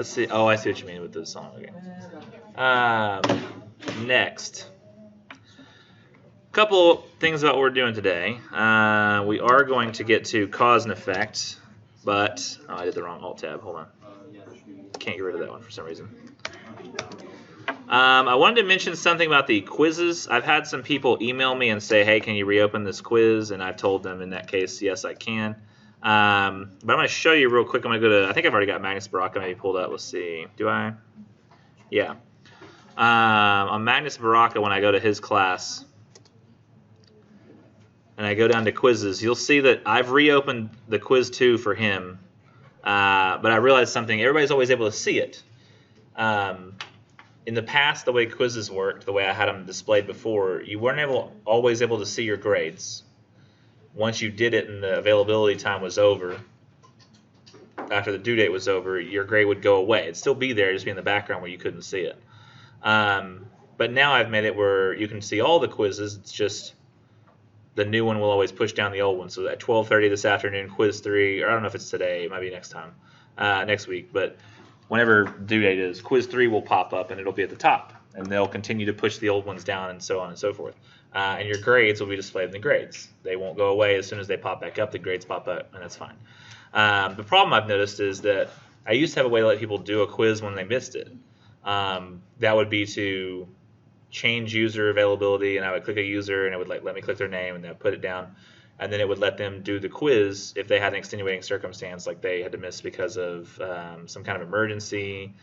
Let's see. Oh, I see what you mean with this song. Okay. Next. Couple things about what we're doing today. We are going to get to cause and effect, but I did the wrong alt tab. Hold on. Can't get rid of that one for some reason. I wanted to mention something about the quizzes. I've had some people email me and say, hey, can you reopen this quiz? And I've told them in that case, yes, I can. But I'm going to show you real quick. I'm going to go to, I think I've already got Magnus Baraka maybe pulled up. Let's see. Do I? Yeah. On Magnus Baraka, when I go to his class and I go down to quizzes, you'll see that I've reopened the quiz 2 for him. But I realized something. Everybody's always able to see it. In the past, the way quizzes worked, the way I had them displayed before, you weren't always able to see your grades. Once you did it and the availability time was over, after the due date was over, your grade would go away. It'd still be there, just be in the background where you couldn't see it. But now I've made it where you can see all the quizzes. It's just the new one will always push down the old one. So at 12:30 this afternoon, quiz 3, or I don't know if it's today, it might be next time, next week, but whenever due date is, quiz 3 will pop up and it'll be at the top, and they'll continue to push the old ones down and so on and so forth. And your grades will be displayed in the grades. They won't go away as soon as they pop back up. The grades pop up, and that's fine. The problem I've noticed is that I used to have a way to let people do a quiz when they missed it. That would be to change user availability, and I would click a user, and it would let me click their name, and then put it down. And then it would let them do the quiz if they had an extenuating circumstance, like they had to miss because of some kind of emergency,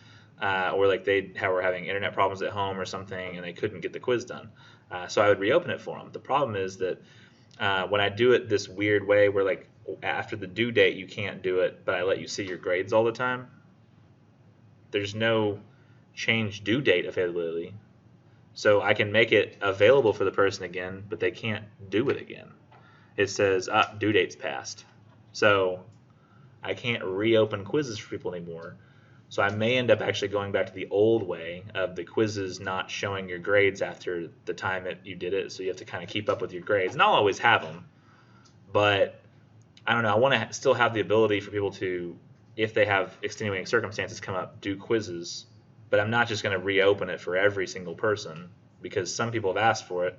or like they were having internet problems at home or something, and they couldn't get the quiz done. So I would reopen it for them. The problem is that when I do it this weird way where like after the due date you can't do it, but I let you see your grades all the time, there's no change due date availability. So I can make it available for the person again, but they can't do it again. It says due date's passed. So I can't reopen quizzes for people anymore. So I may end up actually going back to the old way of the quizzes not showing your grades after the time that you did it. So you have to kind of keep up with your grades. And I'll always have them. But I don't know. I want to still have the ability for people to, if they have extenuating circumstances come up, do quizzes. But I'm not just going to reopen it for every single person, because some people have asked for it.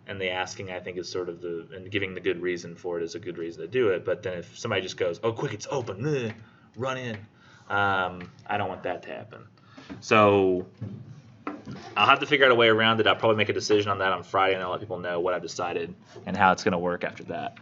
And the asking, I think, is sort of and giving the good reason for it is a good reason to do it. But then if somebody just goes, oh, quick, it's open, run in. I don't want that to happen. So I'll have to figure out a way around it. I'll probably make a decision on that on Friday, and I'll let people know what I've decided and how it's going to work after that.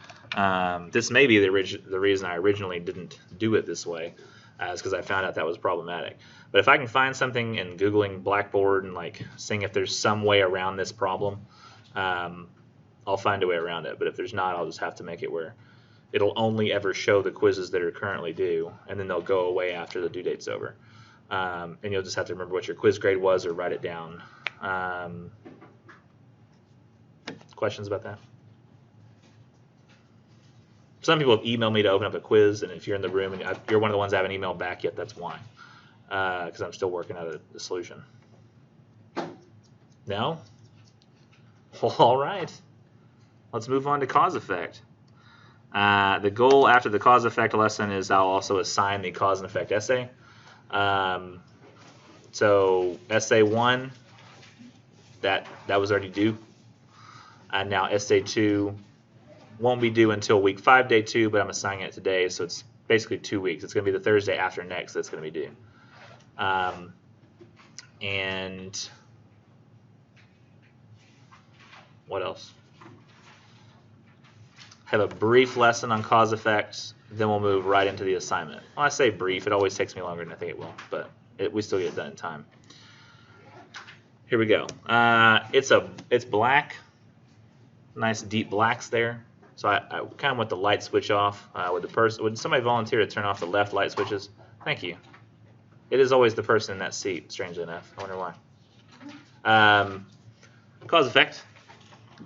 This may be the reason I originally didn't do it this way, is because I found out that was problematic. But if I can find something in Googling Blackboard and like seeing if there's some way around this problem, I'll find a way around it. But if there's not, I'll just have to make it where it'll only ever show the quizzes that are currently due, and then they'll go away after the due date's over. And you'll just have to remember what your quiz grade was or write it down. Questions about that? Some people have emailed me to open up a quiz, and if you're in the room and you're one of the ones I haven't emailed back yet, that's why. Because I'm still working out the solution. No? Well, all right. Let's move on to cause effect. The goal after the cause effect lesson is I'll also assign the cause and effect essay. So essay 1, that was already due. And now essay 2 won't be due until week 5, day 2, but I'm assigning it today, so it's basically 2 weeks. It's going to be the Thursday after next that's going to be due. And what else? Have a brief lesson on cause effects, then we'll move right into the assignment. Well, I say brief, it always takes me longer than I think it will, but we still get it done in time. Here we go. It's black, nice deep blacks there. So I kind of want the light switch off. Would somebody volunteer to turn off the left light switches? Thank you. It is always the person in that seat, strangely enough. I wonder why. Cause effect,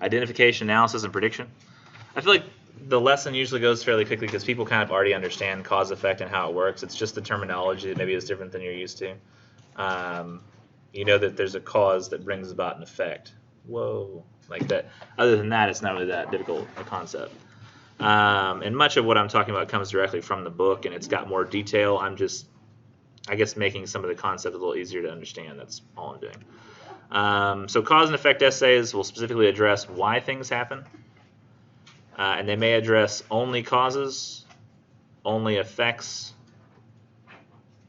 identification, analysis, and prediction. I feel like the lesson usually goes fairly quickly because people kind of already understand cause effect and how it works. It's just the terminology that maybe is different than you're used to. You know that there's a cause that brings about an effect. Whoa, like that. Other than that, it's not really that difficult a concept. And much of what I'm talking about comes directly from the book, and it's got more detail. I'm just I guess making some of the concepts a little easier to understand. That's all I'm doing. So cause and effect essays will specifically address why things happen. And they may address only causes, only effects,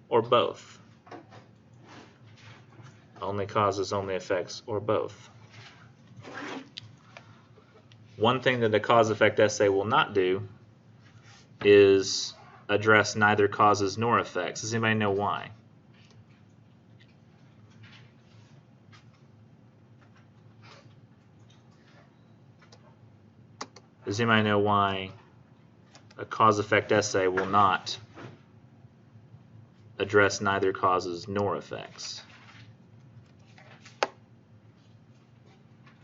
or both. Only causes, only effects, or both. One thing that a cause-effect essay will not do is address neither causes nor effects. Does anybody know why? Does anybody know why a cause-effect essay will not address neither causes nor effects?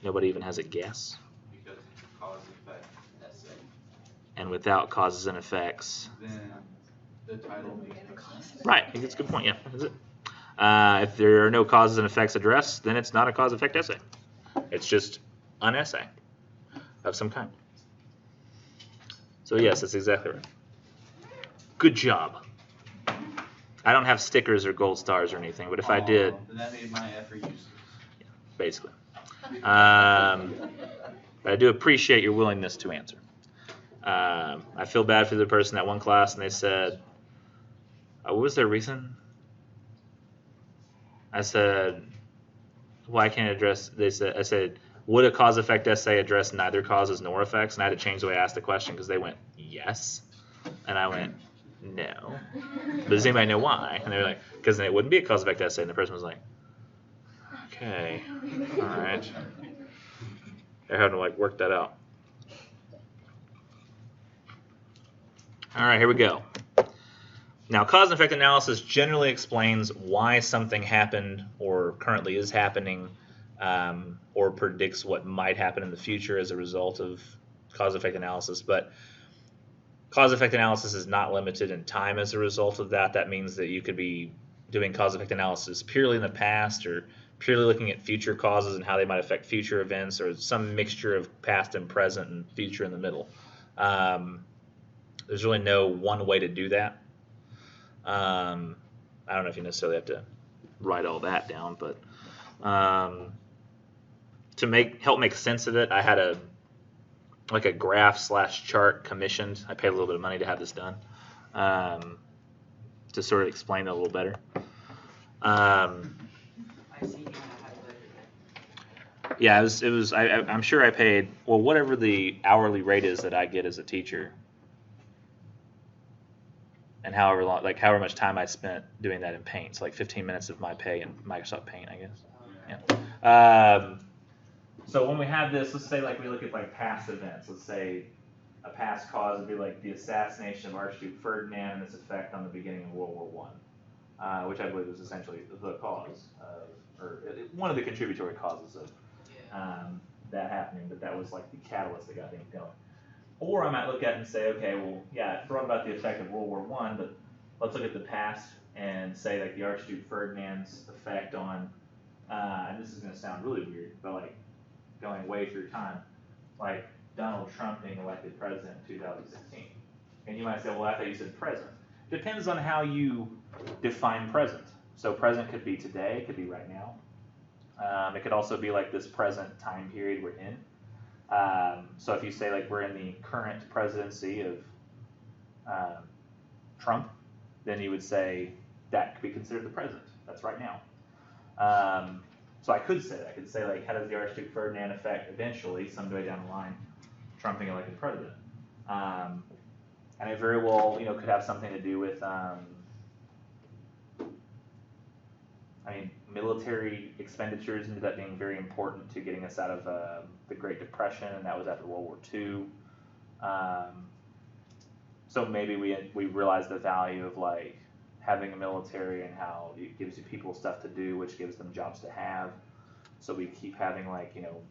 Nobody even has a guess? Because it's a cause-effect essay. And without causes and effects. Then the title makes no sense. Right, that's a good point, yeah. That's it. If there are no causes and effects addressed, then it's not a cause-effect essay. It's just an essay of some kind. So yes, that's exactly right. Good job. I don't have stickers or gold stars or anything, but if I did, Then that made my effort useless. basically. But I do appreciate your willingness to answer. I feel bad for the person that one class, and they said, what was their reason? I said, why can't it address, I said, would a cause-effect essay address neither causes nor effects? And I had to change the way I asked the question because they went, yes. And I went, no. But does anybody know why? And they were like, because then it wouldn't be a cause-effect essay. And the person was like, okay, all right. They're having to like work that out. All right, here we go. Now, cause and effect analysis generally explains why something happened or currently is happening, or predicts what might happen in the future as a result of cause-effect analysis. But cause-effect analysis is not limited in time as a result of that. That means that you could be doing cause-effect analysis purely in the past, or purely looking at future causes and how they might affect future events, or some mixture of past and present and future in the middle. There's really no one way to do that. I don't know if you necessarily have to write all that down, but to help make sense of it, I had a graph/chart commissioned. I paid a little bit of money to have this done, to sort of explain it a little better. Yeah, it was. I'm sure I paid whatever the hourly rate is that I get as a teacher, and however much time I spent doing that in Paint. So like 15 minutes of my pay in Microsoft Paint, I guess. Yeah. So when we have this, let's say we look at past events. Let's say a past cause would be like the assassination of Archduke Ferdinand and its effect on the beginning of World War I, which I believe was essentially the cause or one of the contributory causes of that happening. But that was the catalyst that got things going. Or I might look at it and say, okay, well, yeah, I forgot about the effect of World War I, but let's look at the past and say the Archduke Ferdinand's effect on, and this is going to sound really weird, but going way through time, Donald Trump being elected president in 2016. And you might say, well, I thought you said present. Depends on how you define present. So present could be today, it could be right now. It could also be this present time period we're in. So if you say we're in the current presidency of Trump, then you would say that could be considered the present. That's right now. So I could say that. I could say how does the Archduke Ferdinand affect eventually, someday down the line, Trump being elected president? And it very well could have something to do with military expenditures ended up being very important to getting us out of the Great Depression, and that was after World War II. So maybe we realized the value of having a military and how it gives you people stuff to do, which gives them jobs to have. So we keep having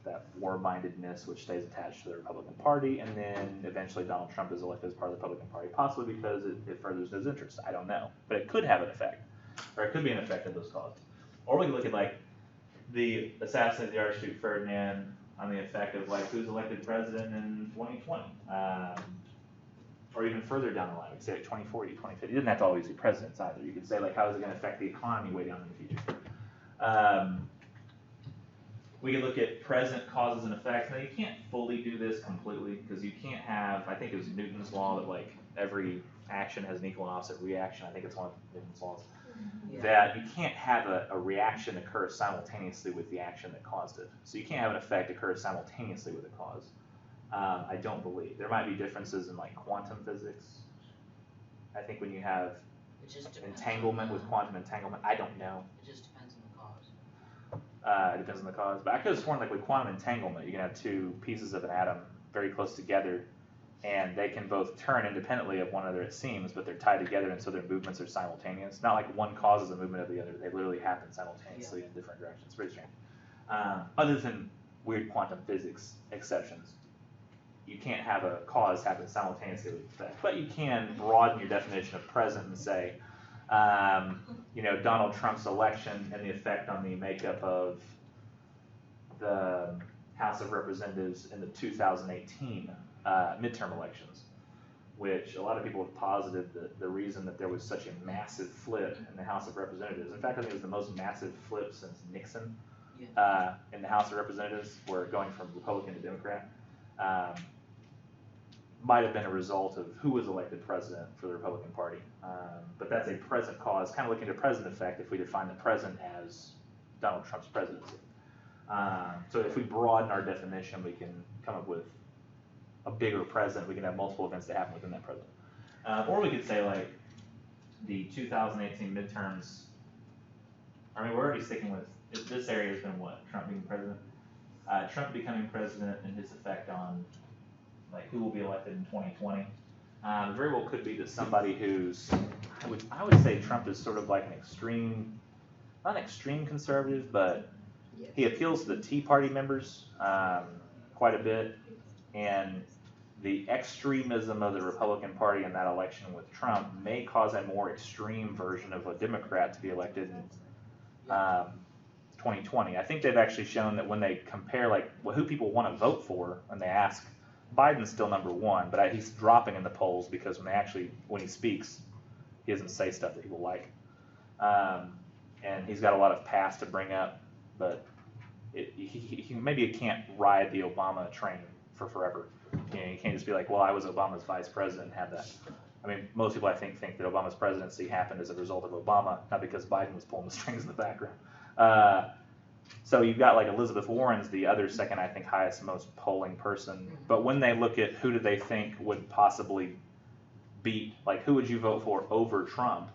that war-mindedness, which stays attached to the Republican Party, and then eventually Donald Trump is elected as part of the Republican Party, possibly because it furthers those interests. I don't know, but it could have an effect, or it could be an effect of those causes. Or we can look at the assassination of the Archduke Ferdinand on the effect of who's elected president in 2020. or even further down the line, we could say like 2040, 2050. You didn't have to always be presidents either. You could say like, how is it going to affect the economy way down in the future? We could look at present causes and effects. Now you can't fully do this completely because you can't have, I think it was Newton's law that like every action has an equal and opposite reaction. I think it's one of Newton's laws. Yeah. That you can't have a reaction occur simultaneously with the action that caused it. So you can't have an effect occur simultaneously with a cause. I don't believe. There might be differences in like quantum physics. I think when you have It just depends entanglement on with quantum entanglement, I don't know. It just depends on the cause. It depends on the cause. But I could have sworn like with quantum entanglement, you can have two pieces of an atom very close together, and they can both turn independently of one another, it seems, but they're tied together, and so their movements are simultaneous. Not like one causes a movement of the other. They literally happen simultaneously in different directions. It's pretty strange. Other than weird quantum physics exceptions, you can't have a cause happen simultaneously with effect. But you can broaden your definition of present and say, Donald Trump's election and the effect on the makeup of the House of Representatives in the 2018 midterm elections, which a lot of people have posited the reason that there was such a massive flip in the House of Representatives. In fact, I think it was the most massive flip since Nixon in the House of Representatives, where going from Republican to Democrat. Might have been a result of who was elected president for the Republican Party. But that's a present cause, kind of looking at a present effect if we define the present as Donald Trump's presidency. So if we broaden our definition, we can come up with a bigger present. We can have multiple events that happen within that present. Or we could say like the 2018 midterms, I mean, we're already sticking with, this area has been what, Trump being president? Trump becoming president and his effect on like who will be elected in 2020. Very well could be that somebody who's, I would say Trump is sort of like an extreme, not an extreme conservative, but he appeals to the Tea Party members quite a bit, and the extremism of the Republican Party in that election with Trump may cause a more extreme version of a Democrat to be elected in 2020. I think they've actually shown that when they compare like who people want to vote for, and they ask, Biden's still number one, but he's dropping in the polls because when he speaks, he doesn't say stuff that people like. And he's got a lot of past to bring up, but maybe he can't ride the Obama train for forever. You can't just be like, well, I was Obama's vice president and have that. I mean, most people I think that Obama's presidency happened as a result of Obama, not because Biden was pulling the strings in the background. So you've got like Elizabeth Warren's the other second, I think, highest, most polling person. But when they look at who do they think would possibly beat, like who would you vote for over Trump,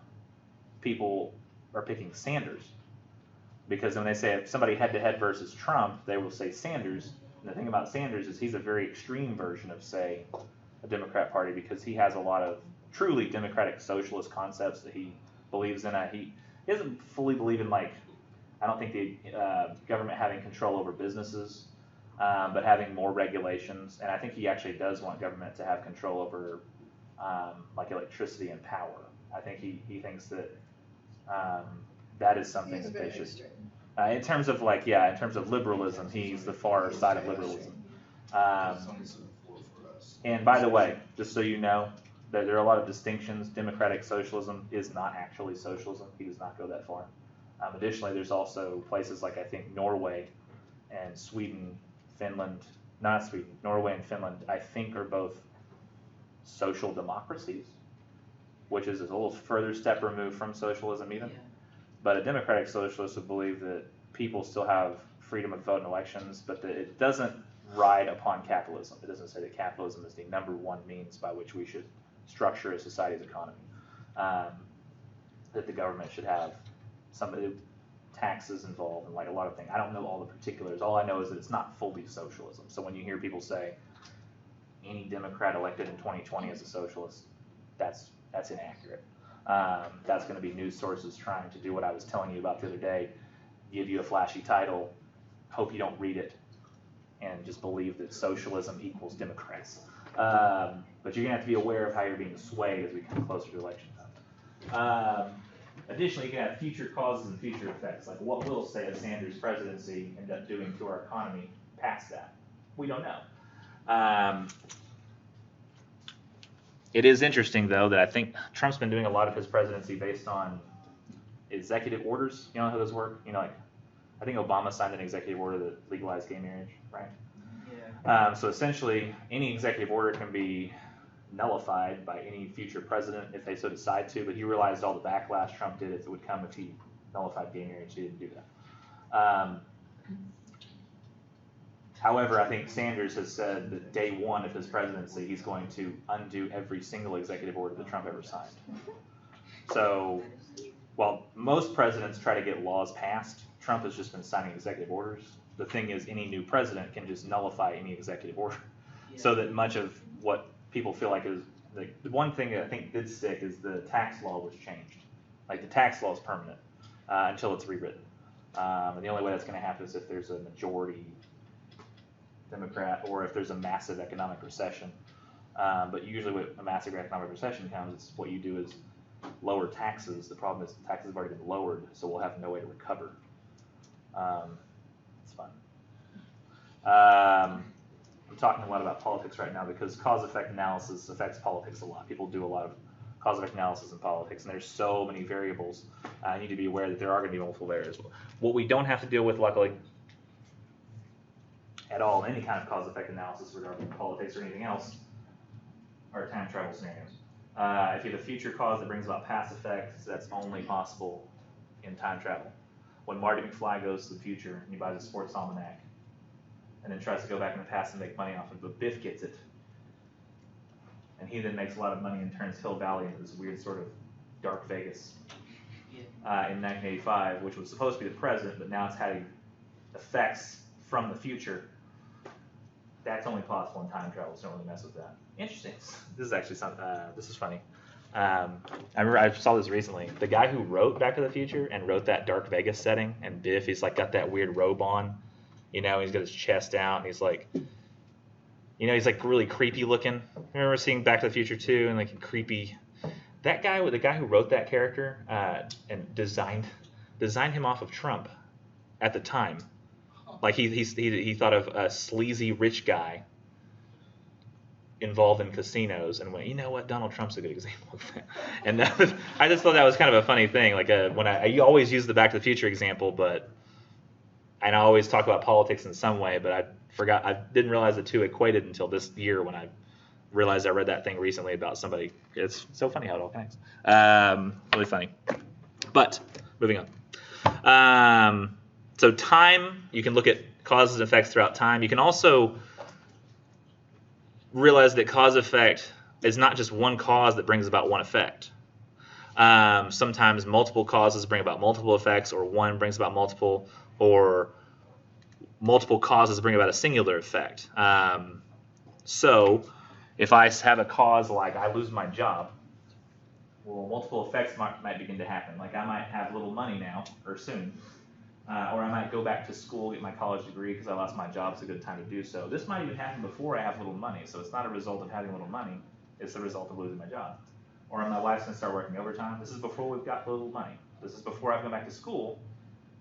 people are picking Sanders. Because when they say if somebody head-to-head versus Trump, they will say Sanders. And the thing about Sanders is he's a very extreme version of, say, a Democrat Party, because he has a lot of truly democratic socialist concepts that he believes in. He doesn't fully believe in, like, I don't think the government having control over businesses, but having more regulations. And I think he actually does want government to have control over like electricity and power. I think he thinks that that is something that they should. In terms of like, in terms of liberalism, he's the far side of liberalism. And by the way, just so you know, there are a lot of distinctions. Democratic socialism is not actually socialism. He does not go that far. Additionally, there's also places like I think Norway and Sweden, Finland, not Sweden, Norway and Finland, I think are both social democracies, which is a little further step removed from socialism even. Yeah. But a democratic socialist would believe that people still have freedom of vote in elections, but that it doesn't ride upon capitalism. It doesn't say that capitalism is the number one means by which we should structure a society's economy. That the government should have some of the taxes involved and like a lot of things. I don't know all the particulars. All I know is that it's not fully socialism. So when you hear people say any Democrat elected in 2020 is a socialist, that's inaccurate. That's going to be news sources trying to do what I was telling you about the other day, give you a flashy title, hope you don't read it, and just believe that socialism equals Democrats. But you're going to have to be aware of how you're being swayed as we come closer to election time. Additionally, you can have future causes and future effects, like what will, say, a Sanders presidency end up doing to our economy past that? We don't know. It is interesting, though, that I think Trump's been doing a lot of his presidency based on executive orders. You know how those work? You know, like, I think Obama signed an executive order that legalized gay marriage, right? Yeah. So essentially, any executive order can be nullified by any future president if they so decide to, but he realized all the backlash Trump did if it would come if he nullified gay marriage. He didn't do that. However, I think Sanders has said that day one of his presidency, he's going to undo every single executive order that Trump ever signed. So, while most presidents try to get laws passed, Trump has just been signing executive orders. The thing is, any new president can just nullify any executive order. So that much of what people feel like is, the one thing that I think did stick is the tax law was changed. Like, the tax law is permanent until it's rewritten. And the only way that's going to happen is if there's a majority Democrat or if there's a massive economic recession. But usually when a massive economic recession comes, it's what you do is lower taxes. The problem is the taxes have already been lowered, so we'll have no way to recover. It's fun. I'm talking a lot about politics right now because cause-effect analysis affects politics a lot. People do a lot of cause-effect analysis in politics, and there's so many variables. I need to be aware that there are going to be multiple variables. What we don't have to deal with, luckily, at all, any kind of cause-effect analysis regarding politics or anything else, are time travel scenarios. If you have a future cause that brings about past effects, that's only possible in time travel. When Marty McFly goes to the future and he buys a sports almanac and then tries to go back in the past and make money off it, but Biff gets it. And he then makes a lot of money and turns Hill Valley into this weird sort of dark Vegas in 1985, which was supposed to be the present, but now it's having effects from the future. That's only possible in time travel, so don't really mess with that. Interesting. This is actually something, this is funny. I remember I saw this recently. The guy who wrote Back to the Future and wrote that dark Vegas setting, and Biff, he's like got that weird robe on, you know, he's got his chest out, and he's like, you know, he's like really creepy looking. I remember seeing Back to the Future 2 and like creepy. That guy, the guy who wrote that character and designed him off of Trump at the time. Like he thought of a sleazy rich guy involved in casinos and went, you know what, Donald Trump's a good example of that. And that was, I just thought that was kind of a funny thing. Like when I always use the Back to the Future example, and I always talk about politics in some way, but I didn't realize the two equated until this year when I realized I read that thing recently about somebody. It's so funny how it all connects. Really funny. But moving on. So time, you can look at causes and effects throughout time. You can also realize that cause-effect is not just one cause that brings about one effect. Sometimes multiple causes bring about multiple effects, or one brings about multiple, or multiple causes bring about a singular effect. So if I have a cause like I lose my job, well, multiple effects might begin to happen. Like I might have little money now, or soon. Or I might go back to school, get my college degree because I lost my job. It's a good time to do so. This might even happen before I have little money. So it's not a result of having little money. It's the result of losing my job. Or my wife's going to start working overtime. This is before we've got little money. This is before I go back to school.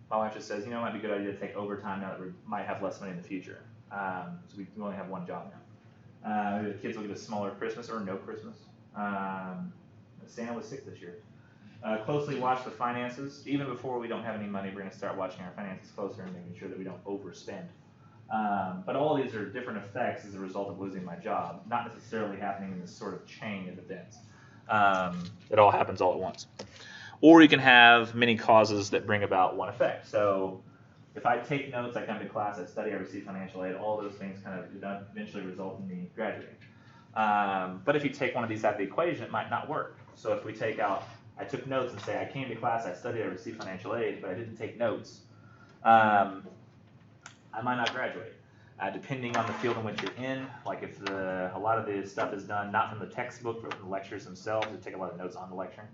My wife just says, you know, it might be a good idea to take overtime now that we might have less money in the future. So we only have one job now. Maybe the kids will get a smaller Christmas or no Christmas. Santa was sick this year. Closely watch the finances. Even before we don't have any money, we're going to start watching our finances closer and making sure that we don't overspend. But all of these are different effects as a result of losing my job, not necessarily happening in this sort of chain of events. It all happens all at once. Or you can have many causes that bring about one effect. So if I take notes, I come to class, I study, I receive financial aid, all those things kind of eventually result in me graduating. But if you take one of these out of the equation, it might not work. So if we take out, I took notes and say I came to class, I studied, I received financial aid, but I didn't take notes, I might not graduate. Depending on the field in which you're in, like if a lot of the stuff is done not from the textbook, but from the lectures themselves, you take a lot of notes on the lecture,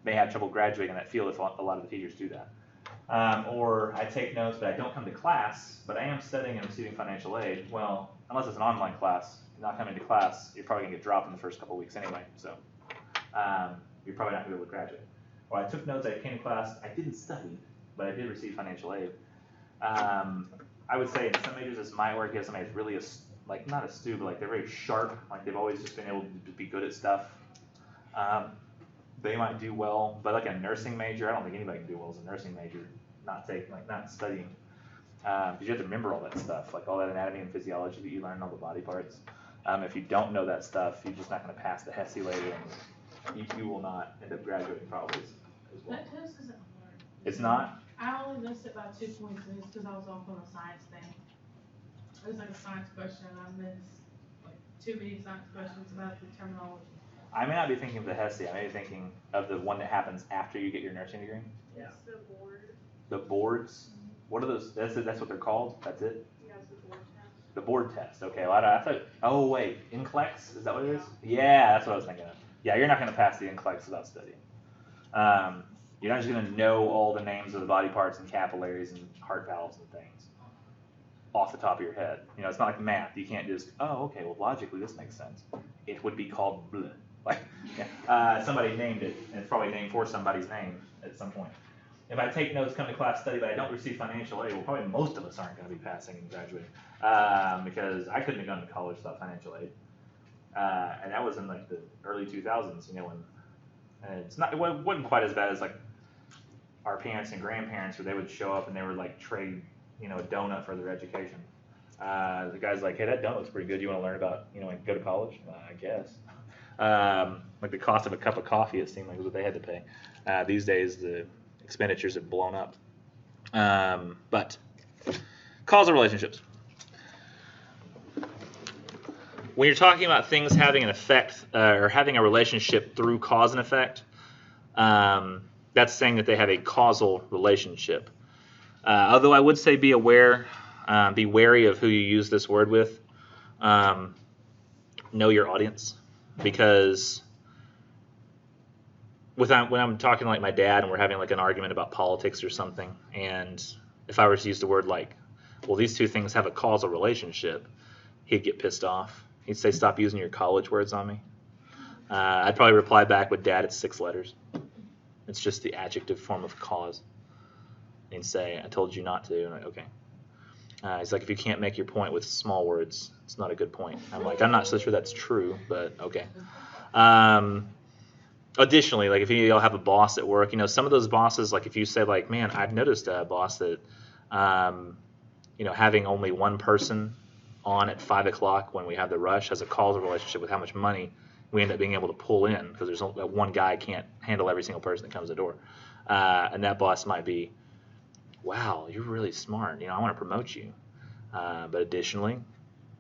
may have trouble graduating in that field if a lot of the teachers do that. Or I take notes, but I don't come to class, but I am studying and receiving financial aid. Well, unless it's an online class, you're not coming to class, you're probably going to get dropped in the first couple of weeks anyway. So you're probably not going to be able to graduate. Or I took notes, I came to class, I didn't study, but I did receive financial aid. I would say in some majors this might work if somebody has really like not astute, but like they're very sharp. Like they've always just been able to be good at stuff. They might do well, but like a nursing major, I don't think anybody can do well as a nursing major, not studying. Because you have to remember all that stuff, like all that anatomy and physiology that you learn, all the body parts. If you don't know that stuff, you're just not going to pass the HESI later, and you will not end up graduating probably as well. That test isn't hard. It's not? I only missed it by 2 points, and it's because I was off on a science thing. It was like a science question, and I missed like too many science questions about the terminology. I may not be thinking of the HESI. I may be thinking of the one that happens after you get your nursing degree. Yeah. It's the board. The boards? What are those? That's what they're called? That's it? Yeah, it's the board test. The board test. Okay, well, I thought, oh wait, NCLEX? Is that what it is? Yeah, that's what I was thinking of. Yeah, you're not going to pass the NCLEX without studying. You're not just going to know all the names of the body parts and capillaries and heart valves and things off the top of your head. You know, it's not like math. You can't just, oh, okay, well, logically this makes sense. It would be called bleh. Like, somebody named it, and it's probably named for somebody's name at some point. If I take notes, come to class, study, but I don't receive financial aid, well, probably most of us aren't going to be passing and graduating, because I couldn't have gone to college without financial aid. And that was in like the early 2000s, you know, and it wasn't quite as bad as like our parents and grandparents, where they would show up and they would like trade, you know, a donut for their education. The guy's like, hey, that donut looks pretty good. You want to learn about, you know, like go to college? I guess. Like the cost of a cup of coffee, it seemed like was what they had to pay. These days, the expenditures have blown up. But causal relationships. When you're talking about things having an effect or having a relationship through cause and effect, that's saying that they have a causal relationship. Although I would say be aware, be wary of who you use this word with. Know your audience, because when I'm talking to like my dad and we're having like an argument about politics or something, and if I were to use the word like, well, these two things have a causal relationship, he'd get pissed off. He'd say, stop using your college words on me. I'd probably reply back with, Dad, it's 6 letters. It's just the adjective form of cause. And he'd say, I told you not to. And I'm like, okay. He's like, if you can't make your point with small words, it's not a good point. I'm like, I'm not so sure that's true, but okay. Additionally, like if you'll have a boss at work, you know, some of those bosses, like if you say like, man, I've noticed, boss, that, you know, having only one person on at 5 o'clock when we have the rush has a causal relationship with how much money we end up being able to pull in, because there's only one guy can't handle every single person that comes to the door. And that boss might be, wow, you're really smart. You know, I want to promote you. But additionally,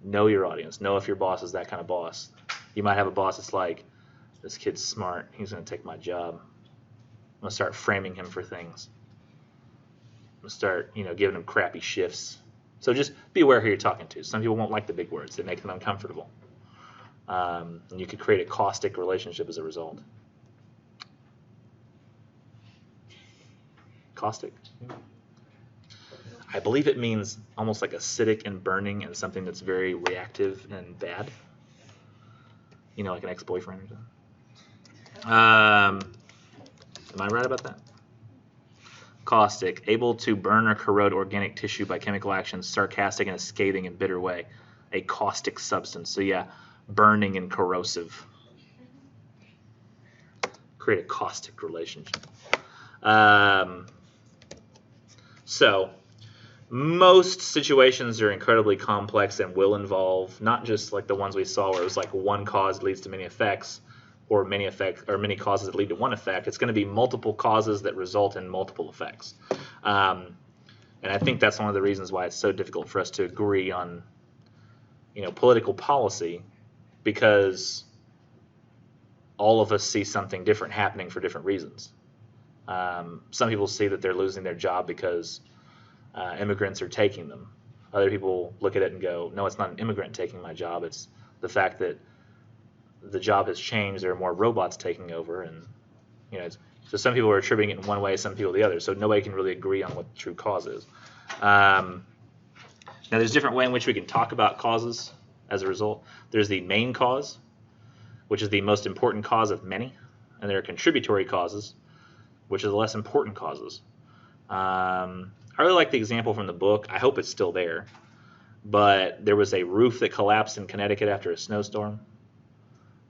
know your audience. Know if your boss is that kind of boss. You might have a boss that's like, this kid's smart. He's going to take my job. I'm going to start framing him for things. I'm going to start, you know, giving him crappy shifts. So just be aware who you're talking to. Some people won't like the big words. They make them uncomfortable. And you could create a caustic relationship as a result. Caustic? I believe it means almost like acidic and burning and something that's very reactive and bad. You know, like an ex-boyfriend or something. Am I right about that? Caustic, able to burn or corrode organic tissue by chemical action, sarcastic in a scathing and bitter way. A caustic substance. So yeah, burning and corrosive. Create a caustic relationship. So most situations are incredibly complex and will involve not just like the ones we saw where it was like one cause leads to many effects, or many causes that lead to one effect. It's going to be multiple causes that result in multiple effects. And I think that's one of the reasons why it's so difficult for us to agree on, you know, political policy, because all of us see something different happening for different reasons. Some people see that they're losing their job because immigrants are taking them. Other people look at it and go, no, it's not an immigrant taking my job. It's the fact that the job has changed. There are more robots taking over, and you know, so some people are attributing it in one way, some people the other. So nobody can really agree on what the true cause is. Now, there's different ways in which we can talk about causes as a result. There's the main cause, which is the most important cause of many, and there are contributory causes, which are the less important causes. I really like the example from the book. I hope it's still there. but there was a roof that collapsed in Connecticut after a snowstorm.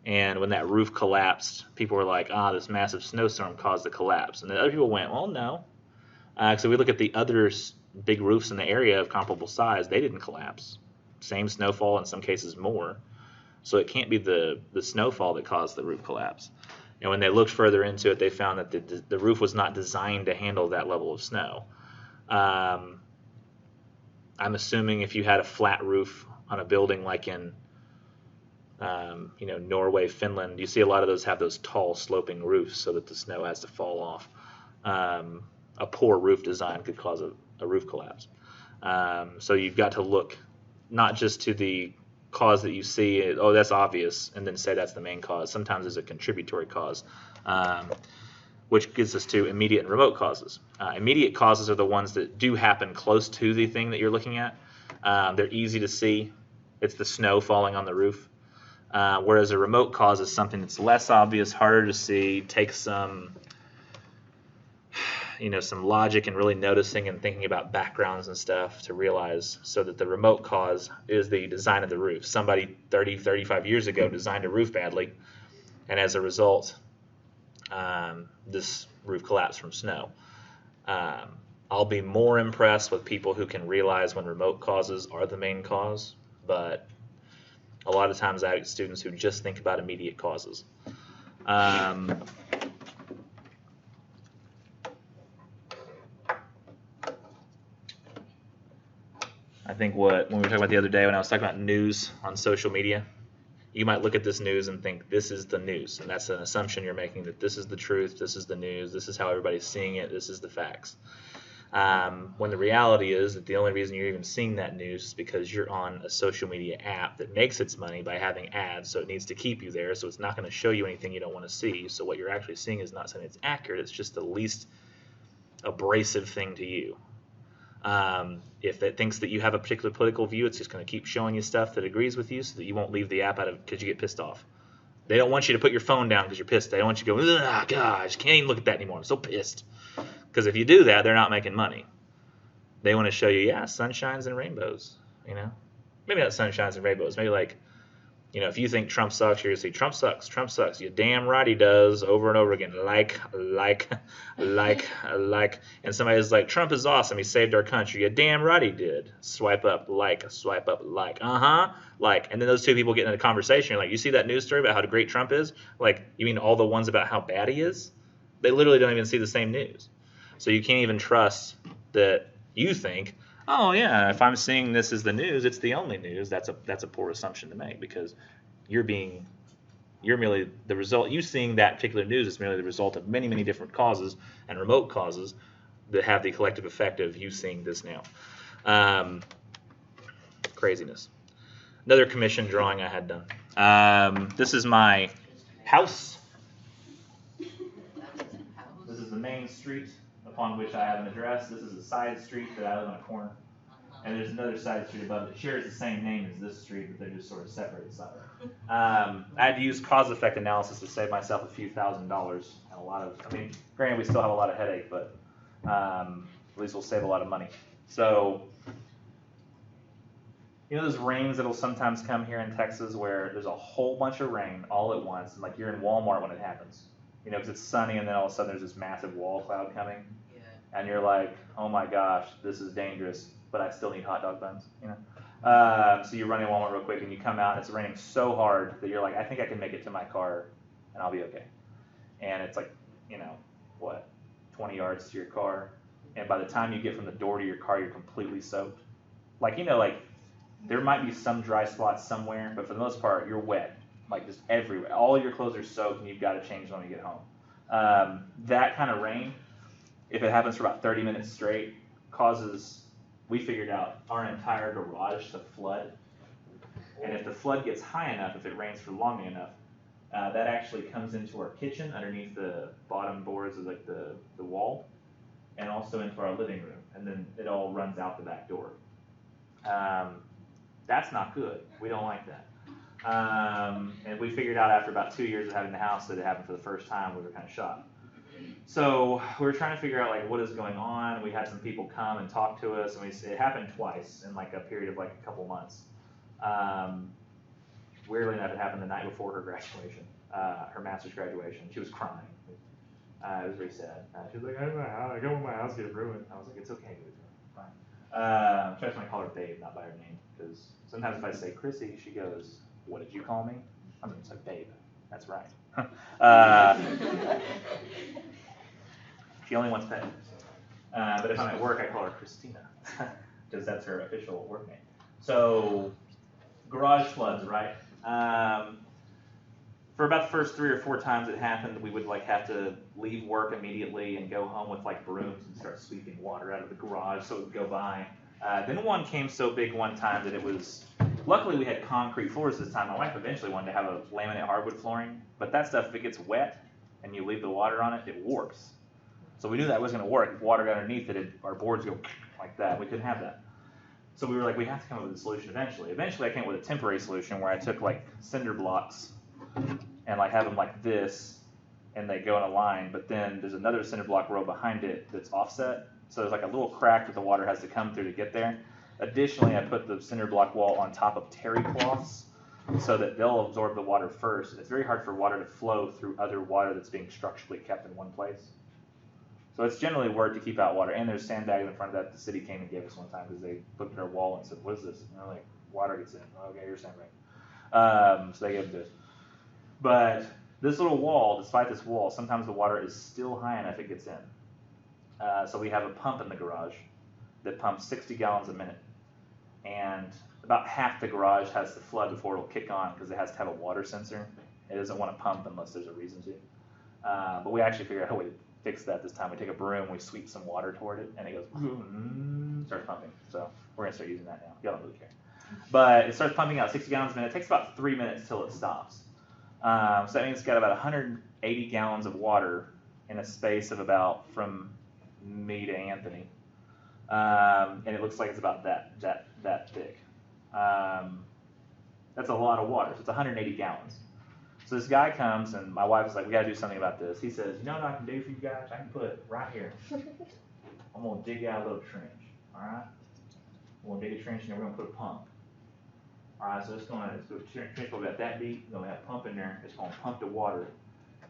And when that roof collapsed, people were like, this massive snowstorm caused the collapse. And then other people went, well, no. So we look at the other big roofs in the area of comparable size, they didn't collapse. Same snowfall, in some cases more. So it can't be the snowfall that caused the roof collapse. And when they looked further into it, they found that the roof was not designed to handle that level of snow. I'm assuming if you had a flat roof on a building like in Norway, Finland, you see a lot of those have those tall sloping roofs so that the snow has to fall off. A poor roof design could cause a roof collapse. So you've got to look not just to the cause that you see, that's obvious, and then say that's the main cause. Sometimes there's a contributory cause, which gets us to immediate and remote causes. Immediate causes are the ones that do happen close to the thing that you're looking at. They're easy to see. It's the snow falling on the roof. Whereas a remote cause is something that's less obvious, harder to see, takes some logic and really noticing and thinking about backgrounds and stuff to realize, so that the remote cause is the design of the roof. Somebody 35 years ago designed a roof badly, and as a result, this roof collapsed from snow. I'll be more impressed with people who can realize when remote causes are the main cause, but a lot of times I have students who just think about immediate causes. I think when we were talking about the other day when I was talking about news on social media, you might look at this news and think this is the news, and that's an assumption you're making, that this is the truth, this is the news, this is how everybody's seeing it, this is the facts. When the reality is that the only reason you're even seeing that news is because you're on a social media app that makes its money by having ads, so it needs to keep you there, so it's not going to show you anything you don't want to see. So what you're actually seeing is not something that's accurate, it's just the least abrasive thing to you. If it thinks that you have a particular political view, it's just going to keep showing you stuff that agrees with you so that you won't leave the app out of because you get pissed off. They don't want you to put your phone down because you're pissed. They don't want you to go, gosh, can't even look at that anymore. I'm so pissed. Because if you do that, they're not making money. They want to show you, sunshines and rainbows. Maybe not sunshines and rainbows. Maybe like, if you think Trump sucks, you're going to see Trump sucks. You damn right he does, over and over again. Like. And somebody's like, Trump is awesome. He saved our country. You damn right he did. Swipe up, swipe up, like. And then those two people get in a conversation. You're like, you see that news story about how great Trump is? Like, you mean all the ones about how bad he is? They literally don't even see the same news. So you can't even trust that you think, oh yeah, if I'm seeing this as the news, it's the only news. That's a poor assumption to make, because you're merely the result. You seeing that particular news is merely the result of many, many different causes and remote causes that have the collective effect of you seeing this now. Craziness. Another commission drawing I had done. This is my house. This is the main street upon which I have an address. This is a side street that I live on a corner. And there's another side street above that shares the same name as this street, but they're just sort of separated slightly. I had to use cause-effect analysis to save myself a few $1,000 and a lot of, granted we still have a lot of headache, but at least we'll save a lot of money. So, those rains that'll sometimes come here in Texas where there's a whole bunch of rain all at once, and like you're in Walmart when it happens. Because it's sunny and then all of a sudden there's this massive wall cloud coming. And you're like, oh my gosh, this is dangerous, but I still need hot dog buns, So you run in Walmart real quick and you come out and it's raining so hard that you're like, I think I can make it to my car and I'll be okay. And it's like, 20 yards to your car. And by the time you get from the door to your car, you're completely soaked. There might be some dry spots somewhere, but for the most part, you're wet, just everywhere. All your clothes are soaked and you've got to change when you get home. That kind of rain, if it happens for about 30 minutes straight, causes, we figured out, our entire garage to flood. And if the flood gets high enough, if it rains for long enough, that actually comes into our kitchen underneath the bottom boards of the wall, and also into our living room. And then it all runs out the back door. That's not good. We don't like that. And we figured out after about 2 years of having the house that it happened for the first time. We were kind of shocked. So we were trying to figure out like what is going on. We had some people come and talk to us, and it happened twice in like a period of like a couple months. Weirdly enough, it happened the night before her graduation, her master's graduation. She was crying. It was very sad. She was like, I don't want my house to get ruined. I was like, it's okay, dude. Fine. I try to call her babe, not by her name, because sometimes if I say Chrissy, she goes, what did you call me? I'm going to say babe. That's right. She only wants pet names. But if I'm at work, I call her Christina, because that's her official work name. So, garage floods, right? For about the first 3 or 4 times it happened, we would like have to leave work immediately and go home with like brooms and start sweeping water out of the garage so it would go by. Then one came so big one time that it was, luckily we had concrete floors this time. My wife eventually wanted to have a laminate hardwood flooring, but that stuff, if it gets wet and you leave the water on it, it warps. So we knew that wasn't going to work. If water got underneath it, our boards go like that. We couldn't have that. So we were like, we have to come up with a solution eventually. Eventually I came up with a temporary solution where I took like cinder blocks and like have them like this, and they go in a line, but then there's another cinder block row behind it that's offset. So there's like a little crack that the water has to come through to get there. Additionally, I put the cinder block wall on top of terry cloths so that they'll absorb the water first. It's very hard for water to flow through other water that's being structurally kept in one place. So it's generally worked to keep out water. And there's sandbags in front of that. The city came and gave us one time because they looked at our wall and said, what is this? And they're like, water gets in. Oh, okay, you're sandbag. So they gave it to us. But this little wall, despite this wall, sometimes the water is still high enough it gets in. So we have a pump in the garage that pumps 60 gallons a minute. And about half the garage has to flood before it'll kick on because it has to have a water sensor. It doesn't want to pump unless there's a reason to. But we actually figured out a way to fix that this time. We take a broom, we sweep some water toward it, and it goes, starts pumping. So we're going to start using that now. Y'all don't really care. But it starts pumping out 60 gallons a minute. It takes about 3 minutes till it stops. So that means it's got about 180 gallons of water in a space of about from me to Anthony. And it looks like it's about that thick. That's a lot of water. So it's 180 gallons. So this guy comes, and my wife is like, we got to do something about this. He says, you know what I can do for you guys? I can put right here. I'm going to dig out a little trench, all right? We're going to dig a trench, and then we're going to put a pump. All right, so it's going to trench will be about that deep. We're going to have a pump in there. It's going to pump the water.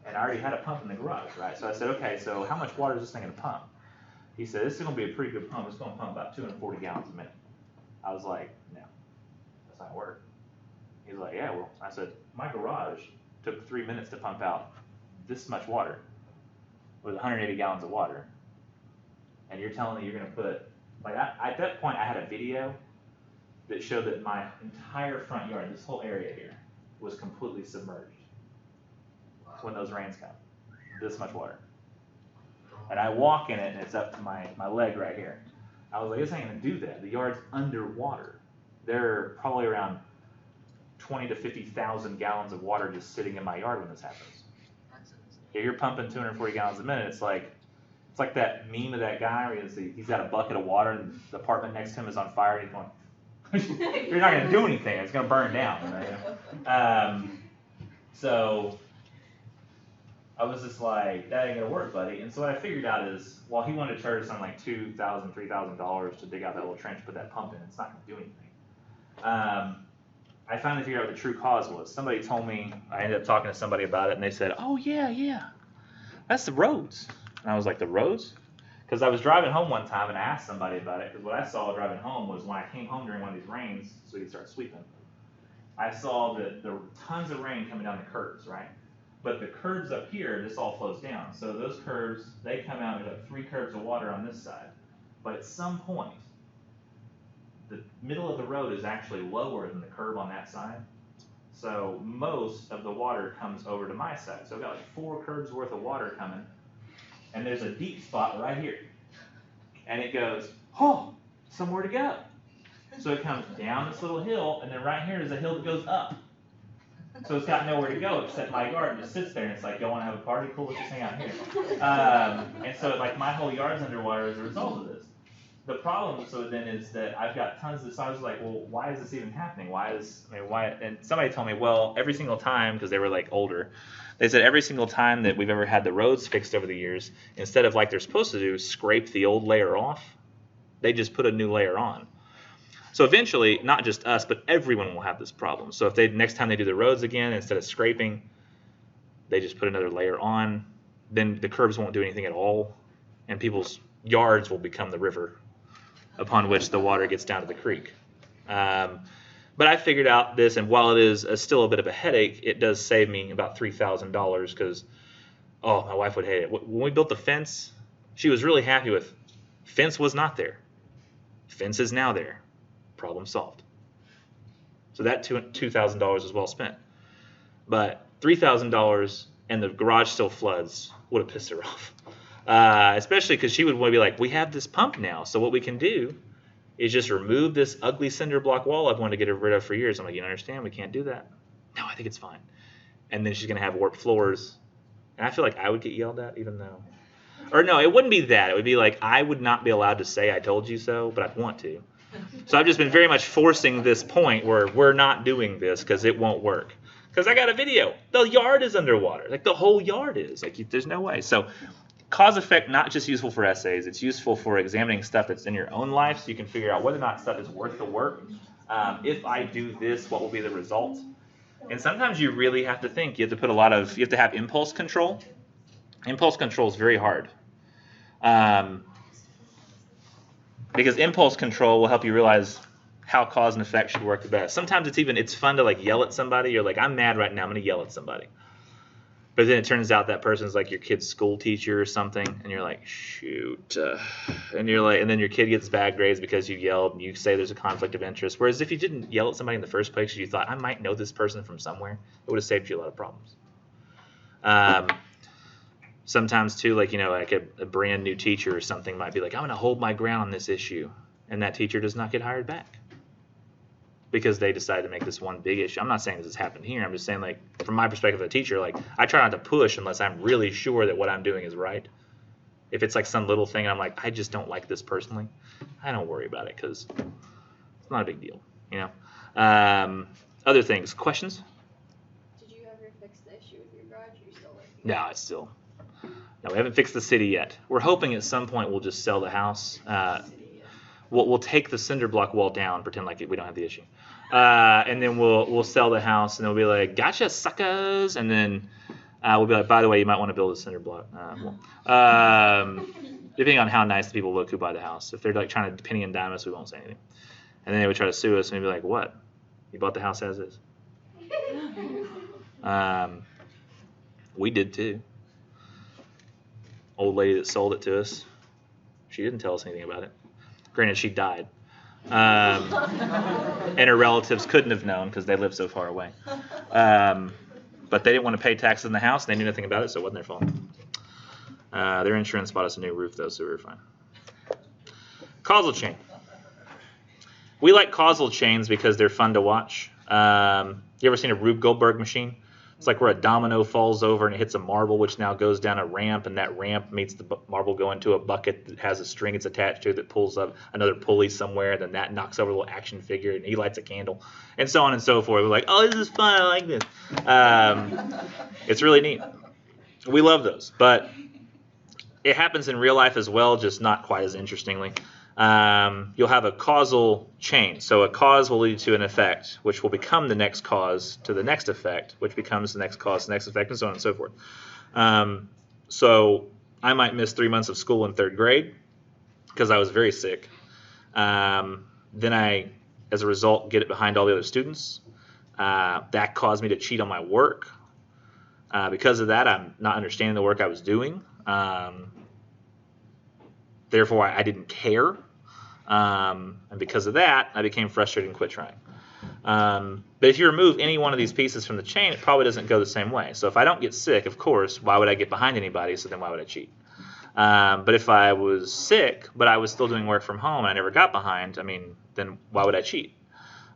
And I already had a pump in the garage, right? So I said, okay, so how much water is this thing going to pump? He said, this is going to be a pretty good pump. It's going to pump about 240 gallons a minute. I was like, no, that's not work. He's like, yeah, well, I said, my garage took 3 minutes to pump out this much water with 180 gallons of water. And you're telling me you're going to put, like, at that point I had a video that showed that my entire front yard, this whole area here, was completely submerged when those rains come. This much water. And I walk in it, and it's up to my leg right here. I was like, this ain't going to do that. The yard's underwater. There are probably around 20 to 50,000 gallons of water just sitting in my yard when this happens. Yeah, you're pumping 240 gallons a minute. It's like that meme of that guy where he's got a bucket of water and the apartment next to him is on fire and he's going, you're not going to do anything. It's going to burn down. Right? So I was just like, that ain't going to work, buddy. And so what I figured out is, while he wanted to charge something like $2,000, $3,000 to dig out that little trench, put that pump in, it's not going to do anything. I finally figured out what the true cause was. Somebody told me, I ended up talking to somebody about it, and they said, oh, yeah, that's the roads. And I was like, the roads? Because I was driving home one time, and I asked somebody about it, because what I saw driving home was when I came home during one of these rains, so we could start sweeping, I saw that there were tons of rain coming down the curbs, right? But the curbs up here, this all flows down. So those curbs, they come out, there's like 3 curbs of water on this side. But at some point, the middle of the road is actually lower than the curb on that side. So most of the water comes over to my side. So I've got like 4 curbs worth of water coming. And there's a deep spot right here. And it goes, oh, somewhere to go. So it comes down this little hill, and then right here is a hill that goes up. So it's got nowhere to go except my yard, and just sits there, and it's like, y'all want to have a party? Cool, let's just hang out here. And so like my whole yard's underwater as a result of this. The problem, so then, is that I've got tons of this. So I was like, well, why is this even happening? Why? And somebody told me, well, every single time, because they were like older, They said every single time that we've ever had the roads fixed over the years, instead of like they're supposed to do, scrape the old layer off, they just put a new layer on. So eventually, not just us, but everyone will have this problem. So if they next time they do the roads again, instead of scraping, they just put another layer on, then the curbs won't do anything at all, and people's yards will become the river upon which the water gets down to the creek. But I figured out this, and while it is still a bit of a headache, it does save me about $3,000 because, oh, my wife would hate it. When we built the fence, she was really happy with, fence was not there. Fence is now there. Problem solved. So that $2,000 is well spent. But $3,000 and the garage still floods would have pissed her off. Especially because she would want to be like, we have this pump now, so what we can do is just remove this ugly cinder block wall I've wanted to get rid of for years. I'm like, you understand? We can't do that. No, I think it's fine. And then she's going to have warped floors. And I feel like I would get yelled at even though. Or no, it wouldn't be that. It would be like I would not be allowed to say I told you so, but I'd want to. So I've just been very much forcing this point where we're not doing this because it won't work. Because I got a video. The yard is underwater. Like the whole yard is. Like there's no way. So cause effect, not just useful for essays. It's useful for examining stuff that's in your own life so you can figure out whether or not stuff is worth the work. If I do this, what will be the result? And sometimes you really have to think. You have to have impulse control. Impulse control is very hard. Because impulse control will help you realize how cause and effect should work the best. Sometimes it's fun to like yell at somebody. You're like, I'm mad right now. I'm going to yell at somebody. But then it turns out that person's like your kid's school teacher or something, and you're like, shoot. And you're like, and then your kid gets bad grades because you yelled and you say there's a conflict of interest. Whereas if you didn't yell at somebody in the first place, you thought I might know this person from somewhere, it would have saved you a lot of problems. Sometimes too, like a brand new teacher or something might be like, I'm going to hold my ground on this issue, and that teacher does not get hired back because they decided to make this one big issue. I'm not saying this has happened here. I'm just saying, like, from my perspective as a teacher, like, I try not to push unless I'm really sure that what I'm doing is right. If it's like some little thing and I'm like, I just don't like this personally, I don't worry about it because it's not a big deal, Other things, questions? Did you ever fix the issue with your garage, or you still waiting? No, we haven't fixed the city yet. We're hoping at some point we'll just sell the house. We'll take the cinder block wall down, pretend like we don't have the issue, and then we'll sell the house, and they'll be like, "Gotcha, suckers!" And then we'll be like, "By the way, you might want to build a cinder block wall." Depending on how nice the people look who buy the house. If they're like trying to penny and dime us, we won't say anything. And then they would try to sue us, and we'd be like, "What? You bought the house as is?" We did too. Old lady that sold it to us, she didn't tell us anything about it. Granted, she died. And her relatives couldn't have known because they lived so far away. But they didn't want to pay taxes in the house. They knew nothing about it, so it wasn't their fault. Their insurance bought us a new roof, though, so we were fine. Causal chain. We like causal chains because they're fun to watch. You ever seen a Rube Goldberg machine? It's like where a domino falls over and it hits a marble, which now goes down a ramp, and that ramp makes the marble go into a bucket that has a string it's attached to that pulls up another pulley somewhere, and then that knocks over a little action figure, and he lights a candle, and so on and so forth. We're like, oh, this is fun. I like this. It's really neat. We love those, but it happens in real life as well, just not quite as interestingly. You'll have a causal chain. So a cause will lead to an effect, which will become the next cause to the next effect, which becomes the next cause, the next effect, and so on and so forth. So I might miss 3 months of school in third grade because I was very sick. Then I, as a result, get it behind all the other students. That caused me to cheat on my work. Because of that, I'm not understanding the work I was doing. Therefore, I didn't care. And because of that, I became frustrated and quit trying. But if you remove any one of these pieces from the chain, it probably doesn't go the same way. So if I don't get sick, of course, why would I get behind anybody? So then why would I cheat? But if I was sick, but I was still doing work from home and I never got behind, then why would I cheat?